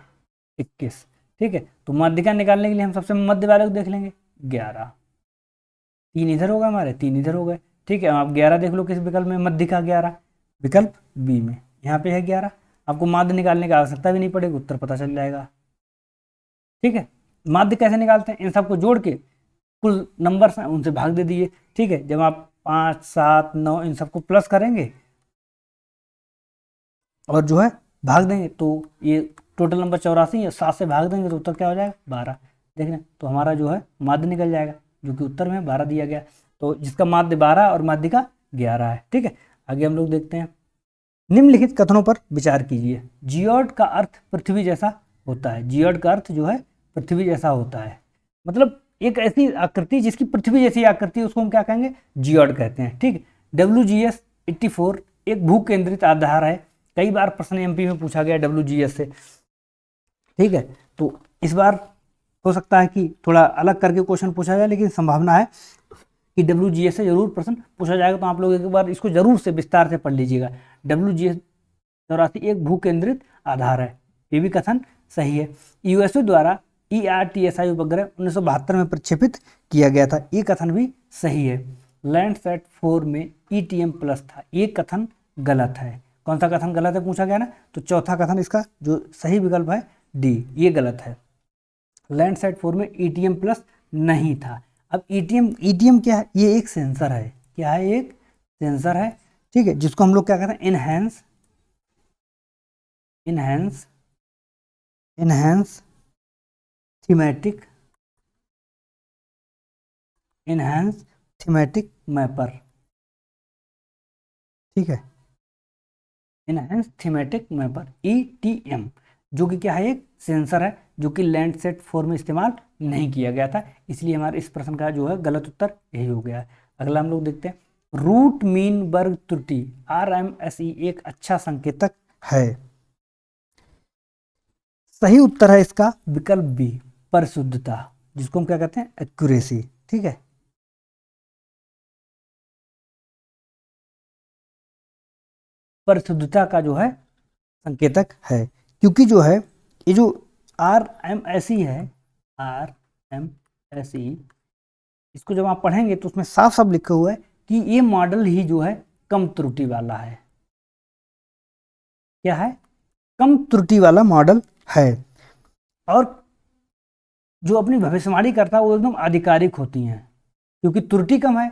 21। ठीक है, तो मध्यिका निकालने के लिए हम सबसे मध्य वाले को देख लेंगे। 11, 3 इधर होगा हमारे, 3 इधर हो गए। ठीक है, आप 11 देख लो किस विकल्प में? मध्यिका 11, विकल्प बी में, यहाँ पे है 11। आपको माध्य निकालने की आवश्यकता भी नहीं पड़ेगी, उत्तर पता चल जाएगा। ठीक है, माध्य कैसे निकालते हैं? इन सबको जोड़ के कुल नंबर हैं उनसे भाग दे दिए। ठीक है, जब आप 5, 7, 9 इन सबको प्लस करेंगे और जो है भाग देंगे तो ये टोटल नंबर 84 है, 7 से भाग देंगे तो उत्तर क्या हो जाएगा? 12। देख लें, तो हमारा जो है माध्य निकल जाएगा, जो कि उत्तर में 12 दिया गया। तो जिसका माध्य 12 और माध्यिका 11 है। ठीक है, आगे हम लोग देखते हैं। निम्नलिखित कथनों पर विचार कीजिए। जियोड का अर्थ पृथ्वी जैसा होता है। जियोड का अर्थ जो है पृथ्वी जैसा होता है, मतलब एक ऐसी आकृति जिसकी पृथ्वी जैसी आकृति, उसको हम क्या कहेंगे? जियोड कहते हैं। ठीक है, WGS 84 एक भू केंद्रित आधार है। कई बार प्रश्न MP में पूछा गया WGS से। ठीक है, तो इस बार हो सकता है कि थोड़ा अलग करके क्वेश्चन पूछा जाए, लेकिन संभावना है कि WGS से जरूर प्रश्न पूछा जाएगा। तो आप लोग एक बार इसको जरूर से विस्तार से पढ़ लीजिएगा। WGS 84 एक भू केंद्रित आधार है, ये भी कथन सही है। USA द्वारा ERTSI उपग्रह 1972 में प्रक्षेपित किया गया था, ये कथन भी सही है। लैंडसैट 4 में ETM प्लस था, ये कथन गलत है। कौन सा कथन गलत है पूछा गया ना? तो चौथा कथन इसका जो सही विकल्प है D, ये गलत है। लैंडसैट 4 में ETM प्लस नहीं था। अब ETM क्या है? ये एक सेंसर है। क्या है? एक सेंसर है। ठीक है, जिसको हम लोग क्या कहते हैं? Enhance thematic mapper. ठीक है, इनहैंस थीमेटिक मैपर ETM, जो कि क्या है? एक सेंसर है, जो कि लैंडसैट 4 में इस्तेमाल नहीं किया गया था। इसलिए हमारे इस प्रश्न का जो है गलत उत्तर यही हो गया है। अगला हम लोग देखते हैं। रूट मीन वर्ग त्रुटि RMSE एक अच्छा संकेतक है। सही उत्तर है इसका विकल्प बी, परिशुद्धता, जिसको हम क्या कहते हैं? एक्यूरेसी। ठीक है, परिशुद्धता का जो है संकेतक है, क्योंकि जो है ये जो RMSE है, RMSE, इसको जब आप पढ़ेंगे तो उसमें साफ साफ लिखा हुआ है कि ये मॉडल ही जो है कम त्रुटि वाला है। क्या है? कम त्रुटि वाला मॉडल है। और जो अपनी भविष्यवाणी करता है वो एकदम आधिकारिक होती हैं, क्योंकि त्रुटि कम है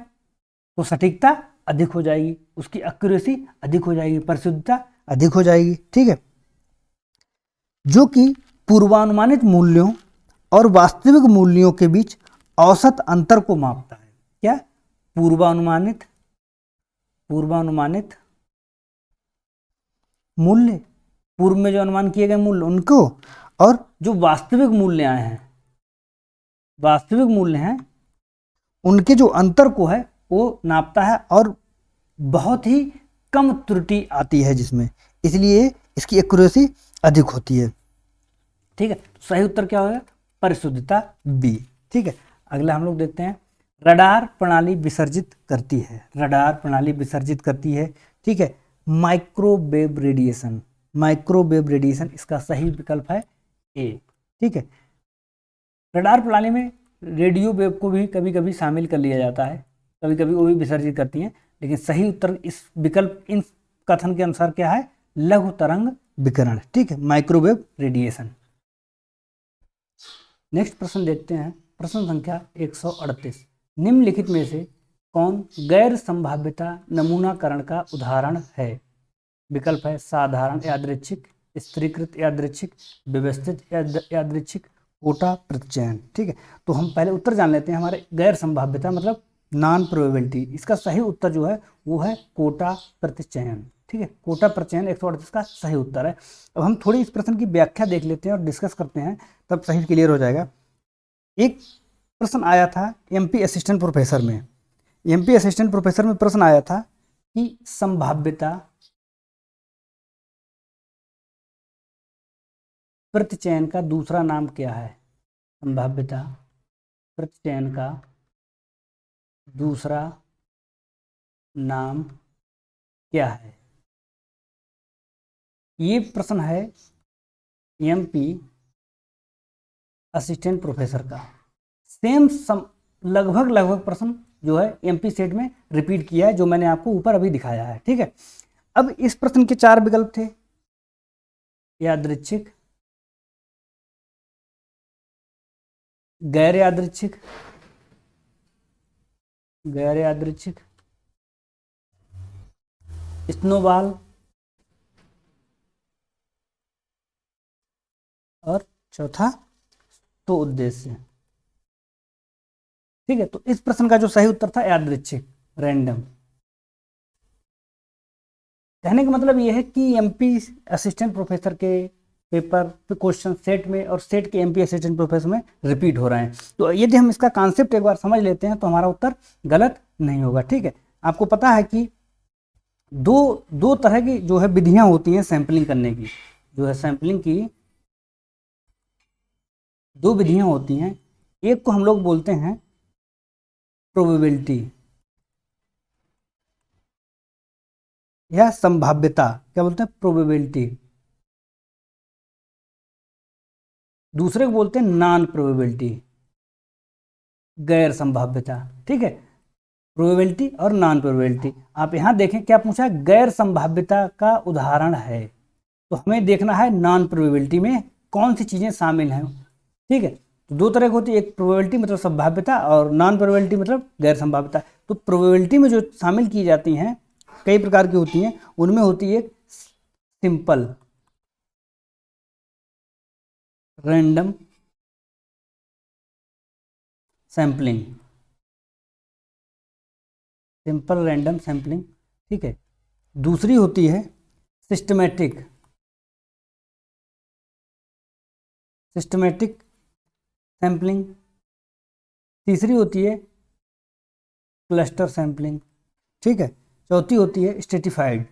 तो सटीकता अधिक हो जाएगी, उसकी एक्यूरेसी अधिक हो जाएगी, परिशुद्धता अधिक हो जाएगी। ठीक है, जो कि पूर्वानुमानित मूल्यों और वास्तविक मूल्यों के बीच औसत अंतर को मापता है। क्या? पूर्वानुमानित मूल्य, पूर्व में जो अनुमान किए गए मूल्य उनको, और जो वास्तविक मूल्य आए हैं, वास्तविक मूल्य हैं, उनके जो अंतर को है वो नापता है और बहुत ही कम त्रुटि आती है जिसमें, इसलिए इसकी एक्यूरेसी अधिक होती है। ठीक है, तो सही उत्तर क्या होगा? परिशुद्धता बी। ठीक है, अगला हम लोग देखते हैं, रडार प्रणाली विसर्जित करती है, रडार प्रणाली विसर्जित करती है। ठीक है, माइक्रोवेव रेडिएशन, माइक्रोवेव रेडिएशन इसका सही विकल्प है ए। ठीक है, रडार प्रणाली में रेडियो वेव को भी कभी कभी शामिल कर लिया जाता है, कभी कभी वो भी विसर्जित करती हैं, लेकिन सही उत्तर इस विकल्प, इन कथन के अनुसार क्या है? लघु तरंग विकिरण। ठीक है, माइक्रोवेव रेडिएशन। नेक्स्ट प्रश्न देखते हैं, प्रश्न संख्या 138, निम्नलिखित में से कौन गैर संभाव्यता नमूनाकरण का उदाहरण है? विकल्प है साधारण यादृच्छिक, स्थिरीकृत यादृच्छिक, व्यवस्थित यादृच्छिक, कोटा प्रतिचयन। ठीक है, तो हम पहले उत्तर जान लेते हैं। हमारे गैर संभाव्यता मतलब नॉन प्रोबेबिलिटी, इसका सही उत्तर जो है वो है कोटा प्रतिचयन। ठीक है, कोटा प्रतिचयन 138 का सही उत्तर है। अब हम थोड़ी इस प्रश्न की व्याख्या देख लेते हैं और डिस्कस करते हैं, तब सही क्लियर हो जाएगा। एक प्रश्न आया था एमपी असिस्टेंट प्रोफेसर में, एमपी असिस्टेंट प्रोफेसर में प्रश्न आया था कि संभाव्यता प्रतिचयन का दूसरा नाम क्या है? संभाव्यता प्रतिचयन का दूसरा नाम क्या है? ये प्रश्न है एमपी असिस्टेंट प्रोफेसर का। सेम लगभग प्रश्न जो है एमपी सेट में रिपीट किया है, जो मैंने आपको ऊपर अभी दिखाया है। ठीक है, अब इस प्रश्न के 4 विकल्प थे, यादृच्छिक, गैर यादृच्छिक, गैर यादृच्छिक, स्नोबॉल और चौथा तो उद्देश्य। ठीक है, तो इस प्रश्न का जो सही उत्तर था यादृच्छिक, रैंडम। कहने का मतलब यह है कि एमपी असिस्टेंट प्रोफेसर के पेपर क्वेश्चन सेट में और सेट के एमपी असिस्टेंट प्रोफेसर में रिपीट हो रहे हैं। तो यदि हम इसका कॉन्सेप्ट एक बार समझ लेते हैं तो हमारा उत्तर गलत नहीं होगा। ठीक है, आपको पता है कि दो तरह की जो है विधियां होती हैं सैंपलिंग करने की, जो है सैंपलिंग की 2 विधियां होती हैं। एक को हम लोग बोलते हैं प्रोबेबिलिटी या संभाव्यता, क्या बोलते हैं? प्रोबेबिलिटी। दूसरे को बोलते हैं नॉन प्रोबेबिलिटी, गैर संभाव्यता। ठीक है, प्रोबेबिलिटी और नॉन प्रोबेबिलिटी। आप यहां देखें क्या पूछा है? गैर संभाव्यता का उदाहरण है, तो हमें देखना है नॉन प्रोबेबिलिटी में कौन सी चीजें शामिल हैं। ठीक है, तो 2 तरह की होती है, एक प्रोबेबिलिटी मतलब संभाव्यता और नॉन प्रोबेबिलिटी मतलब गैर संभाव्यता। तो प्रोबेबिलिटी में जो शामिल की जाती हैं कई प्रकार की होती हैं, उनमें होती है simple random sampling, simple random sampling. ठीक है, दूसरी होती है सिस्टमैटिक सैंपलिंग, तीसरी होती है क्लस्टर सैंपलिंग। ठीक है, चौथी होती है स्ट्रेटिफाइड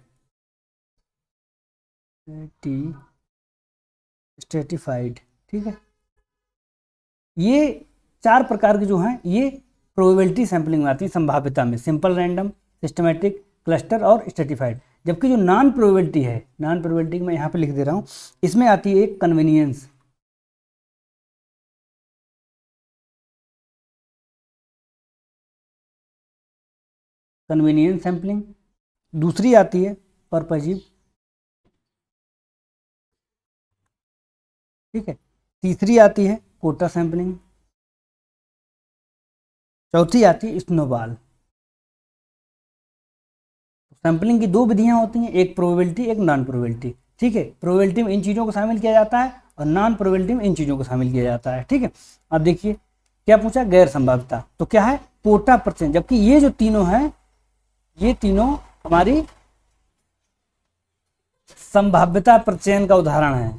स्ट्रेटिफाइड। ठीक है, ये 4 प्रकार के जो हैं ये प्रोबेबिलिटी सैंपलिंग में आती है, संभाव्यता में सिंपल रैंडम, सिस्टमैटिक, क्लस्टर और स्ट्रेटिफाइड। जबकि जो नॉन प्रोबेबिलिटी है, नॉन प्रोबेबिलिटी मैं यहाँ पे लिख दे रहा हूँ, इसमें आती है एक कन्वीनियंस सैंपलिंग, दूसरी आती है परपजिव। ठीक है, तीसरी आती है कोटा सैंपलिंग, चौथी आती है स्नोबॉल। सैंपलिंग की 2 विधियां होती हैं, एक प्रोबेबिलिटी एक नॉन प्रोबेबिलिटी। ठीक है, प्रोबेबिलिटी में इन चीज़ों को शामिल किया जाता है और नॉन प्रोबेबिलिटी में इन चीज़ों को शामिल किया जाता है। ठीक है, अब देखिए क्या पूछा? गैर संभाव्यता, तो क्या है? कोटा प्रतिचयन। जबकि ये जो तीनों हैं ये तीनों हमारी संभाव्यता प्रतिचयन का उदाहरण है।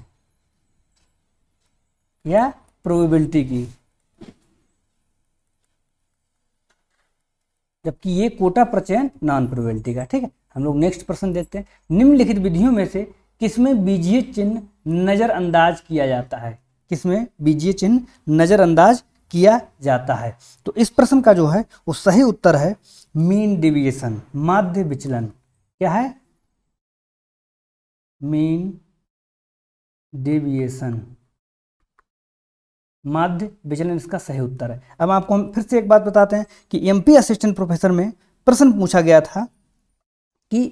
या प्रोबेबिलिटी की, जबकि ये कोटा प्रचयन नॉन प्रोबेबिलिटी का। ठीक है, हम लोग नेक्स्ट प्रश्न देखते हैं। निम्नलिखित विधियों में से किसमें बीजीय चिन्ह नजरअंदाज किया जाता है? किसमें बीजीय चिन्ह नजरअंदाज किया जाता है? तो इस प्रश्न का जो है वो सही उत्तर है मीन डेविएशन, माध्य विचलन। क्या है? मीन डेविएशन, माध्य विचलन इसका सही उत्तर है। अब आपको हम फिर से एक बात बताते हैं कि एमपी असिस्टेंट प्रोफेसर में प्रश्न पूछा गया था कि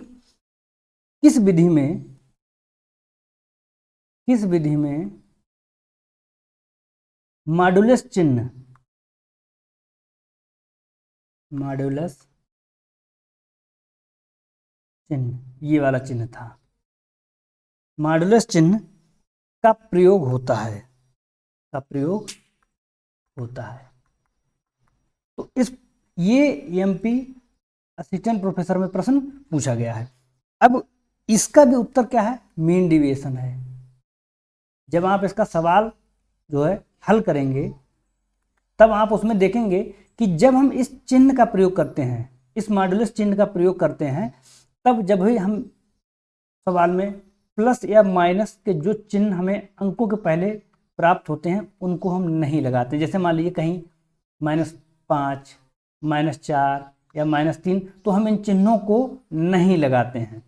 किस विधि में मॉडुलस चिन्ह, ये वाला चिन्ह था, मॉडुलस चिन्ह का प्रयोग होता है, तो ये एमपी असिस्टेंट प्रोफेसर में प्रश्न पूछा गया है। अब इसका भी उत्तर क्या है? मीन डेविएशन है। जब आप इसका सवाल जो है हल करेंगे तब आप उसमें देखेंगे कि जब हम इस चिन्ह का प्रयोग करते हैं, इस मॉडुलस चिन्ह का प्रयोग करते हैं, तब जब भी हम सवाल में प्लस या माइनस के जो चिन्ह हमें अंकों के पहले प्राप्त होते हैं उनको हम नहीं लगाते। जैसे मान लीजिए कहीं -5, -4 या -3, तो हम इन चिन्हों को नहीं लगाते हैं।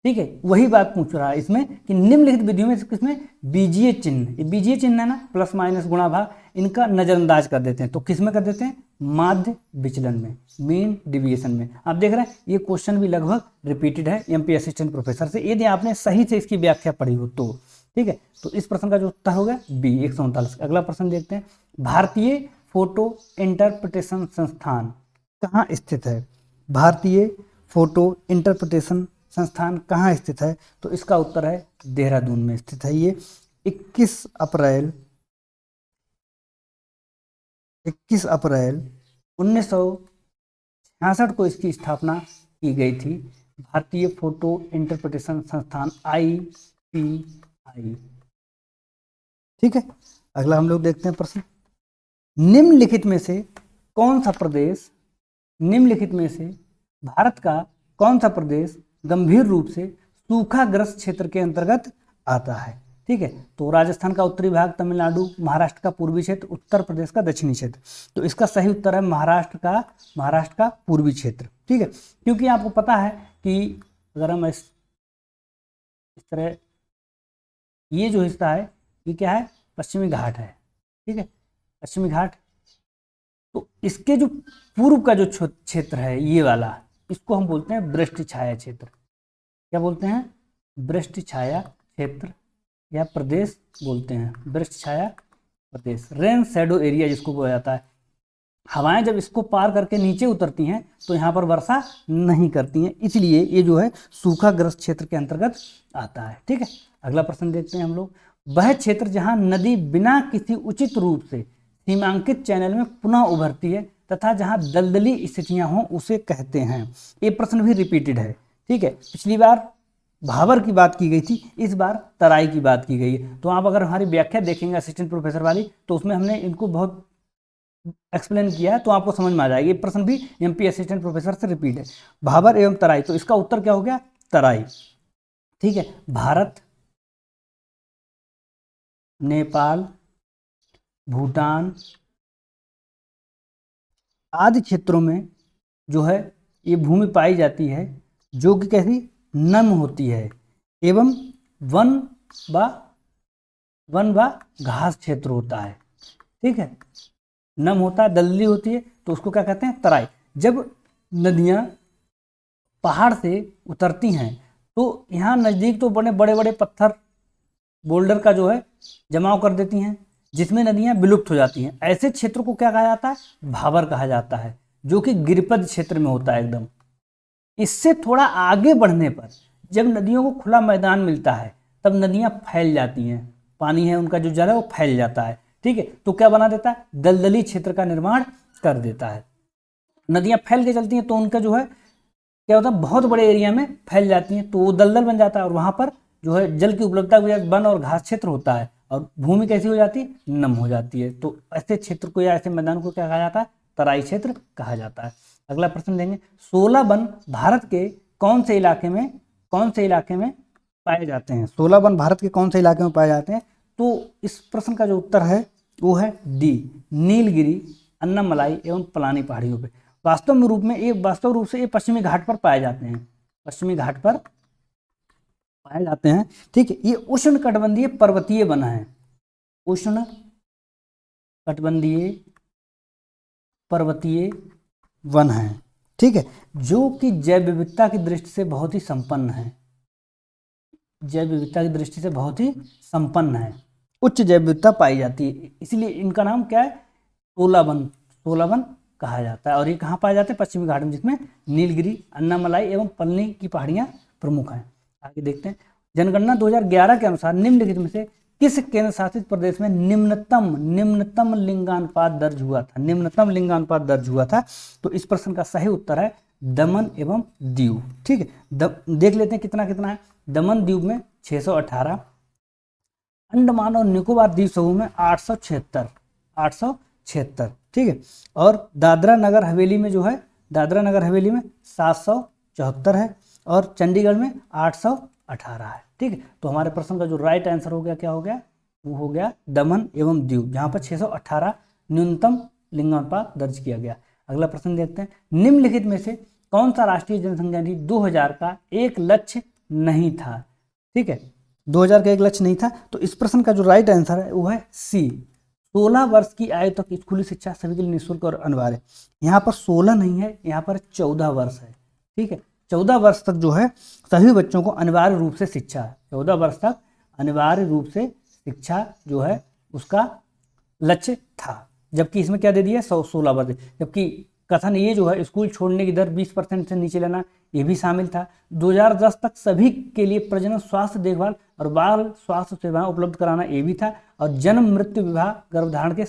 ठीक है, वही बात पूछ रहा है इसमें कि निम्नलिखित विधियों में किसमें बीजीय चिन्ह, ये बीजीय चिन्ह है ना, प्लस माइनस गुणा भाग, इनका नजरअंदाज कर देते हैं। तो किसमें कर देते हैं? माध्य विचलन में, मीन डेविएशन में। आप देख रहे हैं ये क्वेश्चन भी लगभग रिपीटेड है एमपी असिस्टेंट प्रोफेसर से, यदि आपने सही से इसकी व्याख्या पढ़ी हो तो। ठीक है, तो इस प्रश्न का जो उत्तर हो गया बी 139। अगला प्रश्न देखते हैं। भारतीय फोटो इंटरप्रिटेशन संस्थान कहाँ स्थित है? भारतीय फोटो इंटरप्रिटेशन संस्थान कहाँ स्थित है? तो इसका उत्तर है देहरादून में स्थित है। ये 21 अप्रैल 1966 को इसकी स्थापना की गई थी, भारतीय फोटो इंटरप्रिटेशन संस्थान IPI। ठीक है, अगला हम लोग देखते हैं प्रश्न। निम्नलिखित में से भारत का कौन सा प्रदेश गंभीर रूप से सूखाग्रस्त क्षेत्र के अंतर्गत आता है? ठीक है, तो राजस्थान का उत्तरी भाग, तमिलनाडु, महाराष्ट्र का पूर्वी क्षेत्र, उत्तर प्रदेश का दक्षिणी क्षेत्र। तो इसका सही उत्तर है महाराष्ट्र का पूर्वी क्षेत्र। ठीक है, क्योंकि आपको पता है कि अगर हम इस तरह, ये जो हिस्सा है ये क्या है? पश्चिमी घाट है। ठीक है, पश्चिमी घाट, तो इसके जो पूर्व का जो क्षेत्र है ये वाला, इसको हम बोलते हैं वृष्टि छाया क्षेत्र। क्या बोलते हैं? वृष्टि छाया क्षेत्र या प्रदेश बोलते हैं, वृष्टि छाया प्रदेश, रेन शैडो एरिया जिसको बोला जाता है। हवाएं जब इसको पार करके नीचे उतरती हैं तो यहाँ पर वर्षा नहीं करती हैं, इसलिए ये जो है सूखाग्रस्त क्षेत्र के अंतर्गत आता है। ठीक है, अगला प्रश्न देखते हैं हम लोग। वह क्षेत्र जहाँ नदी बिना किसी उचित रूप से सीमांकित चैनल में पुनः उभरती है तथा जहाँ दलदली स्थितियां हों उसे कहते हैं। ये प्रश्न भी रिपीटेड है। ठीक है, पिछली बार भावर की बात की गई थी, इस बार तराई की बात की गई है। तो आप अगर हमारी व्याख्या देखेंगे असिस्टेंट प्रोफेसर वाली, तो उसमें हमने इनको बहुत एक्सप्लेन किया है, तो आपको समझ में आ जाएगा। ये प्रश्न भी एमपी असिस्टेंट प्रोफेसर से रिपीट है, भावर एवं तराई। तो इसका उत्तर क्या हो गया? तराई। ठीक है, भारत, नेपाल, भूटान आदि क्षेत्रों में जो है ये भूमि पाई जाती है जो कि कैसी? नम होती है एवं वन व घास क्षेत्र होता है। ठीक है, नम होता है, दलदली होती है, तो उसको क्या कहते हैं? तराई। जब नदियाँ पहाड़ से उतरती हैं तो यहाँ नज़दीक तो बड़े बड़े पत्थर, बोल्डर का जो है जमाव कर देती हैं, जिसमें नदियाँ विलुप्त हो जाती हैं। ऐसे क्षेत्र को क्या कहा जाता है? भावर कहा जाता है, जो कि गिरिपद क्षेत्र में होता है एकदम। इससे थोड़ा आगे बढ़ने पर जब नदियों को खुला मैदान मिलता है तब नदियाँ फैल जाती हैं, पानी है उनका जो जल है वो फैल जाता है। ठीक है, तो क्या बना देता है? दलदली क्षेत्र का निर्माण कर देता है। नदियाँ फैल के चलती हैं तो उनका जो है क्या होता है? बहुत बड़े एरिया में फैल जाती हैं, तो वो दलदल बन जाता है और वहाँ पर जो है जल की उपलब्धता वन और घास क्षेत्र होता है, और भूमि कैसी हो जाती है, नम हो जाती है। तो ऐसे क्षेत्र को या ऐसे मैदान को क्या कहा जाता है, तराई क्षेत्र कहा जाता है। अगला प्रश्न देंगे, 16 वन भारत के कौन से इलाके में पाए जाते हैं? 16 वन भारत के कौन से इलाके में पाए जाते हैं? तो इस प्रश्न का जो उत्तर है वो है डी, नीलगिरी, अन्नामलाई एवं पलानी पहाड़ियों पे। वास्तव रूप से ये पश्चिमी घाट पर पाए जाते हैं, पश्चिमी घाट पर पाए जाते हैं। ठीक है, ये उष्ण कटिबंधीय पर्वतीय वन है, उष्ण कटिबंधीय पर्वतीय वन है। ठीक है, जो कि जैव विविधता की दृष्टि से बहुत ही संपन्न है, जैव विविधता की दृष्टि से बहुत ही संपन्न है, उच्च जैव विविधता पाई जाती है, इसलिए इनका नाम क्या है, 16 वन कहा जाता है। और ये कहाँ पाए जाते हैं, पश्चिमी घाट में, जिसमें नीलगिरी, अन्नामलाई एवं पलनी की पहाड़ियां प्रमुख हैं। आगे देखते हैं, जनगणना 2011 के अनुसार निम्नलिखित में से किस केंद्र शासित प्रदेश में निम्नतम लिंगानुपात दर्ज हुआ था? निम्नतम लिंगानुपात दर्ज हुआ था। तो इस प्रश्न का सही उत्तर है दमन एवं दीव। ठीक है, देख लेते हैं कितना कितना है। दमन द्वीप में 618, अंडमान और निकोबार द्वीप समूह में 876। ठीक है, और दादरा नगर हवेली में जो है, दादरा नगर हवेली में 774 है, और चंडीगढ़ में 818 है। ठीक है, तो हमारे प्रश्न का जो राइट आंसर हो गया, क्या हो गया, वो हो गया दमन एवं दीव, जहां पर 618 न्यूनतम लिंगानुपात दर्ज किया गया। अगला प्रश्न देखते हैं, निम्नलिखित में से कौन सा राष्ट्रीय जनसंख्या निधि 2000 का एक लक्ष्य नहीं था? ठीक है, 2000 का एक लक्ष्य नहीं था। तो इस प्रश्न का जो राइट आंसर है वो है सी, 16 वर्ष की आयु तक स्कूली शिक्षा सभी के लिए निःशुल्क और अनिवार्य। यहाँ पर 16 नहीं है, यहाँ पर 14 वर्ष है। ठीक है, 14 वर्ष तक जो है सभी बच्चों को अनिवार्य रूप से शिक्षा, 14 वर्ष तक अनिवार्य रूप से शिक्षा जो है उसका लक्ष्य था। जबकि इसमें क्या दे दिया, 16 वर्ष। जबकि कथन ये जो है स्कूल छोड़ने की दर 20% से नीचे लाना, ये भी शामिल था। 2010 तक सभी के लिए प्रजनन स्वास्थ्य देखभाल और बाल स्वास्थ्य सेवाएं उपलब्ध कराना, ये भी था। और जन्म मृत्यु विवाह गर्भधारण के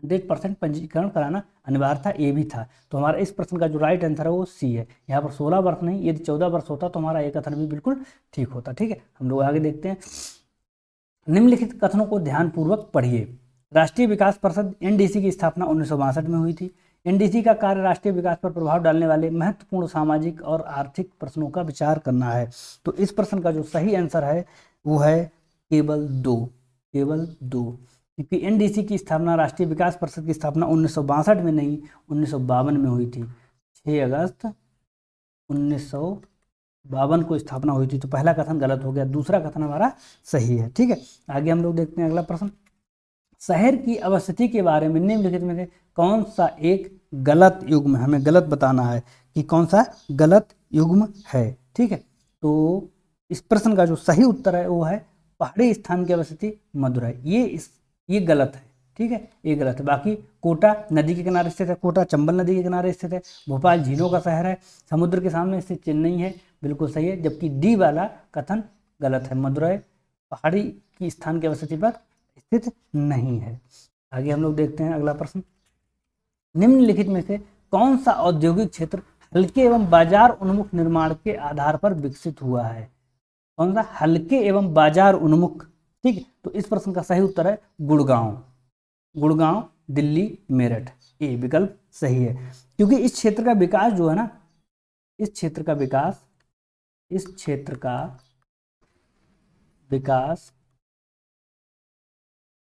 100% पंजीकरण कराना अनिवार्य था, ये भी था। तो हमारा इस प्रश्न का जो राइट आंसर है वो सी है। यहाँ पर 16 वर्ष नहीं, यदि 14 वर्ष होता तो हमारा ये कथन भी बिल्कुल ठीक होता। ठीक है, हम लोग आगे देखते हैं, निम्नलिखित कथनों को ध्यानपूर्वक पढ़िए। राष्ट्रीय विकास परिषद एनडीसी की स्थापना 1962 में हुई थी। एनडीसी का कार्य राष्ट्रीय विकास पर प्रभाव डालने वाले महत्वपूर्ण सामाजिक और आर्थिक प्रश्नों का विचार करना है। तो इस प्रश्न का जो सही आंसर है वो है केवल दो, क्योंकि एनडीसी की स्थापना, राष्ट्रीय विकास परिषद की स्थापना 1962 में नहीं, 1952 में हुई थी। 6 अगस्त 1952 को स्थापना हुई थी। तो पहला कथन गलत हो गया, दूसरा कथन हमारा सही है। ठीक है, आगे हम लोग देखते हैं अगला प्रश्न, शहर की अवस्थिति के बारे में निम्नलिखित में से कौन सा एक गलत युग्म, हमें गलत बताना है कि कौन सा गलत युग्म है। ठीक है, तो इस प्रश्न का जो सही उत्तर है वो है पहाड़ी स्थान की अवस्थिति मदुरै, ये गलत है। ठीक है, ये गलत है। बाकी कोटा नदी के किनारे स्थित है, कोटा चंबल नदी के किनारे स्थित है। भोपाल झीलों का शहर है, समुद्र के सामने स्थित चेन्नई है, बिल्कुल सही है। जबकि डी वाला कथन गलत है, मदुरै पहाड़ी की स्थान की अवस्थिति पर स्थित नहीं है। आगे हम लोग देखते हैं अगला प्रश्न, निम्नलिखित में से कौन सा औद्योगिक क्षेत्र हल्के एवं बाजार उन्मुख निर्माण के आधार पर विकसित हुआ है? कौन सा हल्के एवं बाजार उन्मुख? ठीक है, तो इस प्रश्न का सही उत्तर है गुड़गांव, दिल्ली, मेरठ, ये विकल्प सही है। क्योंकि इस क्षेत्र का विकास जो है ना, इस क्षेत्र का विकास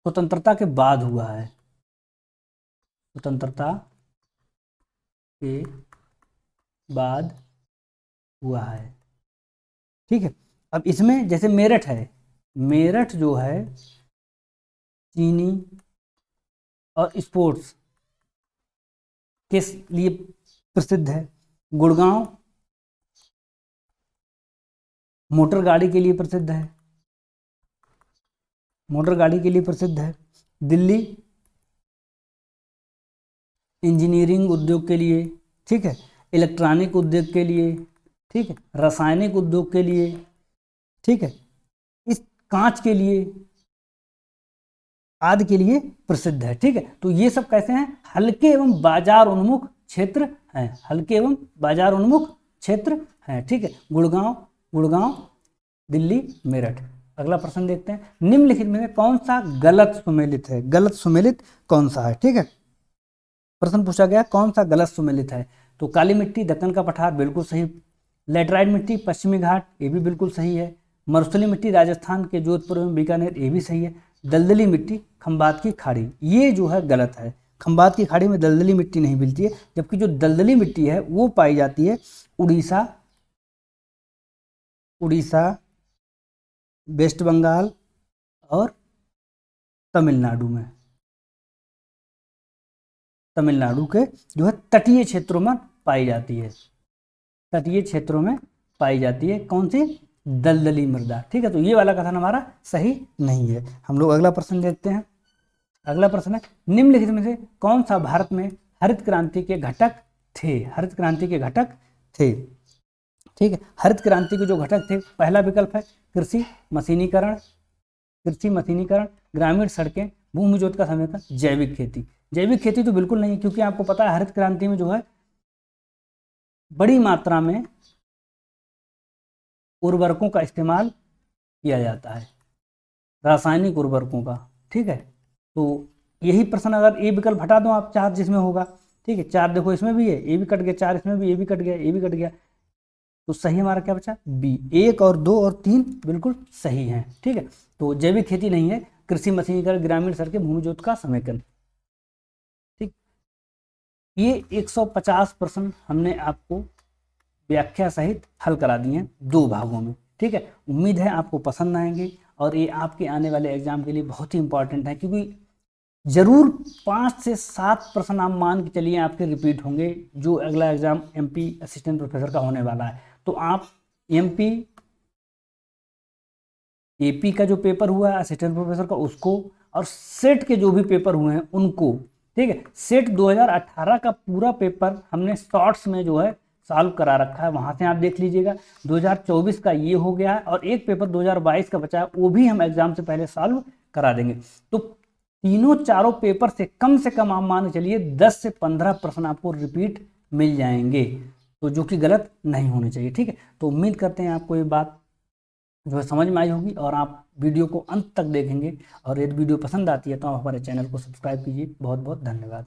स्वतंत्रता के बाद हुआ है, स्वतंत्रता के बाद हुआ है। ठीक है, अब इसमें जैसे मेरठ है, मेरठ जो है चीनी और स्पोर्ट्स के लिए प्रसिद्ध है। गुड़गांव मोटर गाड़ी के लिए प्रसिद्ध है, दिल्ली इंजीनियरिंग उद्योग के लिए, ठीक है, इलेक्ट्रॉनिक उद्योग के लिए, ठीक है, रासायनिक उद्योग के लिए, ठीक है, इस कांच के लिए आदि के लिए प्रसिद्ध है। ठीक है, तो ये सब कैसे हैं, हल्के एवं बाजार उन्मुख क्षेत्र हैं, हल्के एवं बाजार उन्मुख क्षेत्र हैं। ठीक है, गुड़गांव, दिल्ली, मेरठ। अगला प्रश्न देखते हैं, निम्नलिखित में से कौन सा गलत सुमेलित है, गलत सुमेलित कौन सा है। ठीक है, प्रश्न पूछा गया कौन सा गलत सुमेलित है। तो काली मिट्टी दक्कन का पठार बिल्कुल सही, लेटराइट मिट्टी पश्चिमी घाट ये भी बिल्कुल सही है, मरुस्थली मिट्टी राजस्थान के जोधपुर एवं बीकानेर ये भी सही है, दलदली मिट्टी खंबात की खाड़ी ये जो है गलत है। खंबात की खाड़ी में दलदली मिट्टी नहीं मिलती है, जबकि जो दलदली मिट्टी है वो पाई जाती है उड़ीसा, वेस्ट बंगाल और तमिलनाडु में, तमिलनाडु के जो है तटीय क्षेत्रों में पाई जाती है, तटीय क्षेत्रों में पाई जाती है कौन सी, दलदली मृदा। ठीक है, तो ये वाला कथन हमारा सही नहीं है। हम लोग अगला प्रश्न देखते हैं। अगला प्रश्न है, निम्नलिखित में से कौन सा भारत में हरित क्रांति के घटक थे, हरित क्रांति के घटक थे। ठीक है, हरित क्रांति के जो घटक थे, पहला विकल्प है कृषि मशीनीकरण, ग्रामीण सड़कें, भूमि जोत का समेकन, जैविक खेती। जैविक खेती तो बिल्कुल नहीं है, क्योंकि आपको पता है हरित क्रांति में जो है बड़ी मात्रा में उर्वरकों का इस्तेमाल किया जाता है, रासायनिक उर्वरकों का। ठीक है, तो यही प्रश्न अगर ए विकल्प हटा दो आप, चार जिसमें होगा। ठीक है, चार देखो इसमें भी है, ए भी कट गया, चार इसमें भी, ए भी कट गया, ए भी कट गया, तो सही हमारा क्या बचा, बी। 1 और 2 और 3 बिल्कुल सही हैं। ठीक है, तो जैविक खेती नहीं है, कृषि मशीनीकरण, ग्रामीण सड़कें, भूमि जोत का समेकन। ठीक, ये 150 प्रश्न हमने आपको व्याख्या सहित हल करा दिए हैं 2 भागों में। ठीक है, उम्मीद है आपको पसंद आएंगे और ये आपके आने वाले एग्जाम के लिए बहुत ही इंपॉर्टेंट है, क्योंकि जरूर 5 से 7 प्रश्न आप मान के चलिए आपके रिपीट होंगे, जो अगला एग्जाम एमपी असिस्टेंट प्रोफेसर का होने वाला है। तो आप एमपी एपी का जो पेपर हुआ है असिस्टेंट प्रोफेसर का उसको, और सेट के जो भी पेपर हुए हैं उनको, ठीक है, सेट 2018 का पूरा पेपर हमने शॉर्ट्स में जो है सॉल्व करा रखा है, वहां से आप देख लीजिएगा। 2024 का ये हो गया है और एक पेपर 2022 का बचा है, वो भी हम एग्जाम से पहले सॉल्व करा देंगे। तो तीनों चारों पेपर से कम आप मान चलिए 10 से 15 प्रश्न आपको रिपीट मिल जाएंगे, तो जो कि गलत नहीं होने चाहिए। ठीक है, तो उम्मीद करते हैं आपको ये बात जो है समझ में आई होगी और आप वीडियो को अंत तक देखेंगे, और यदि वीडियो पसंद आती है तो आप हमारे चैनल को सब्सक्राइब कीजिए। बहुत बहुत धन्यवाद।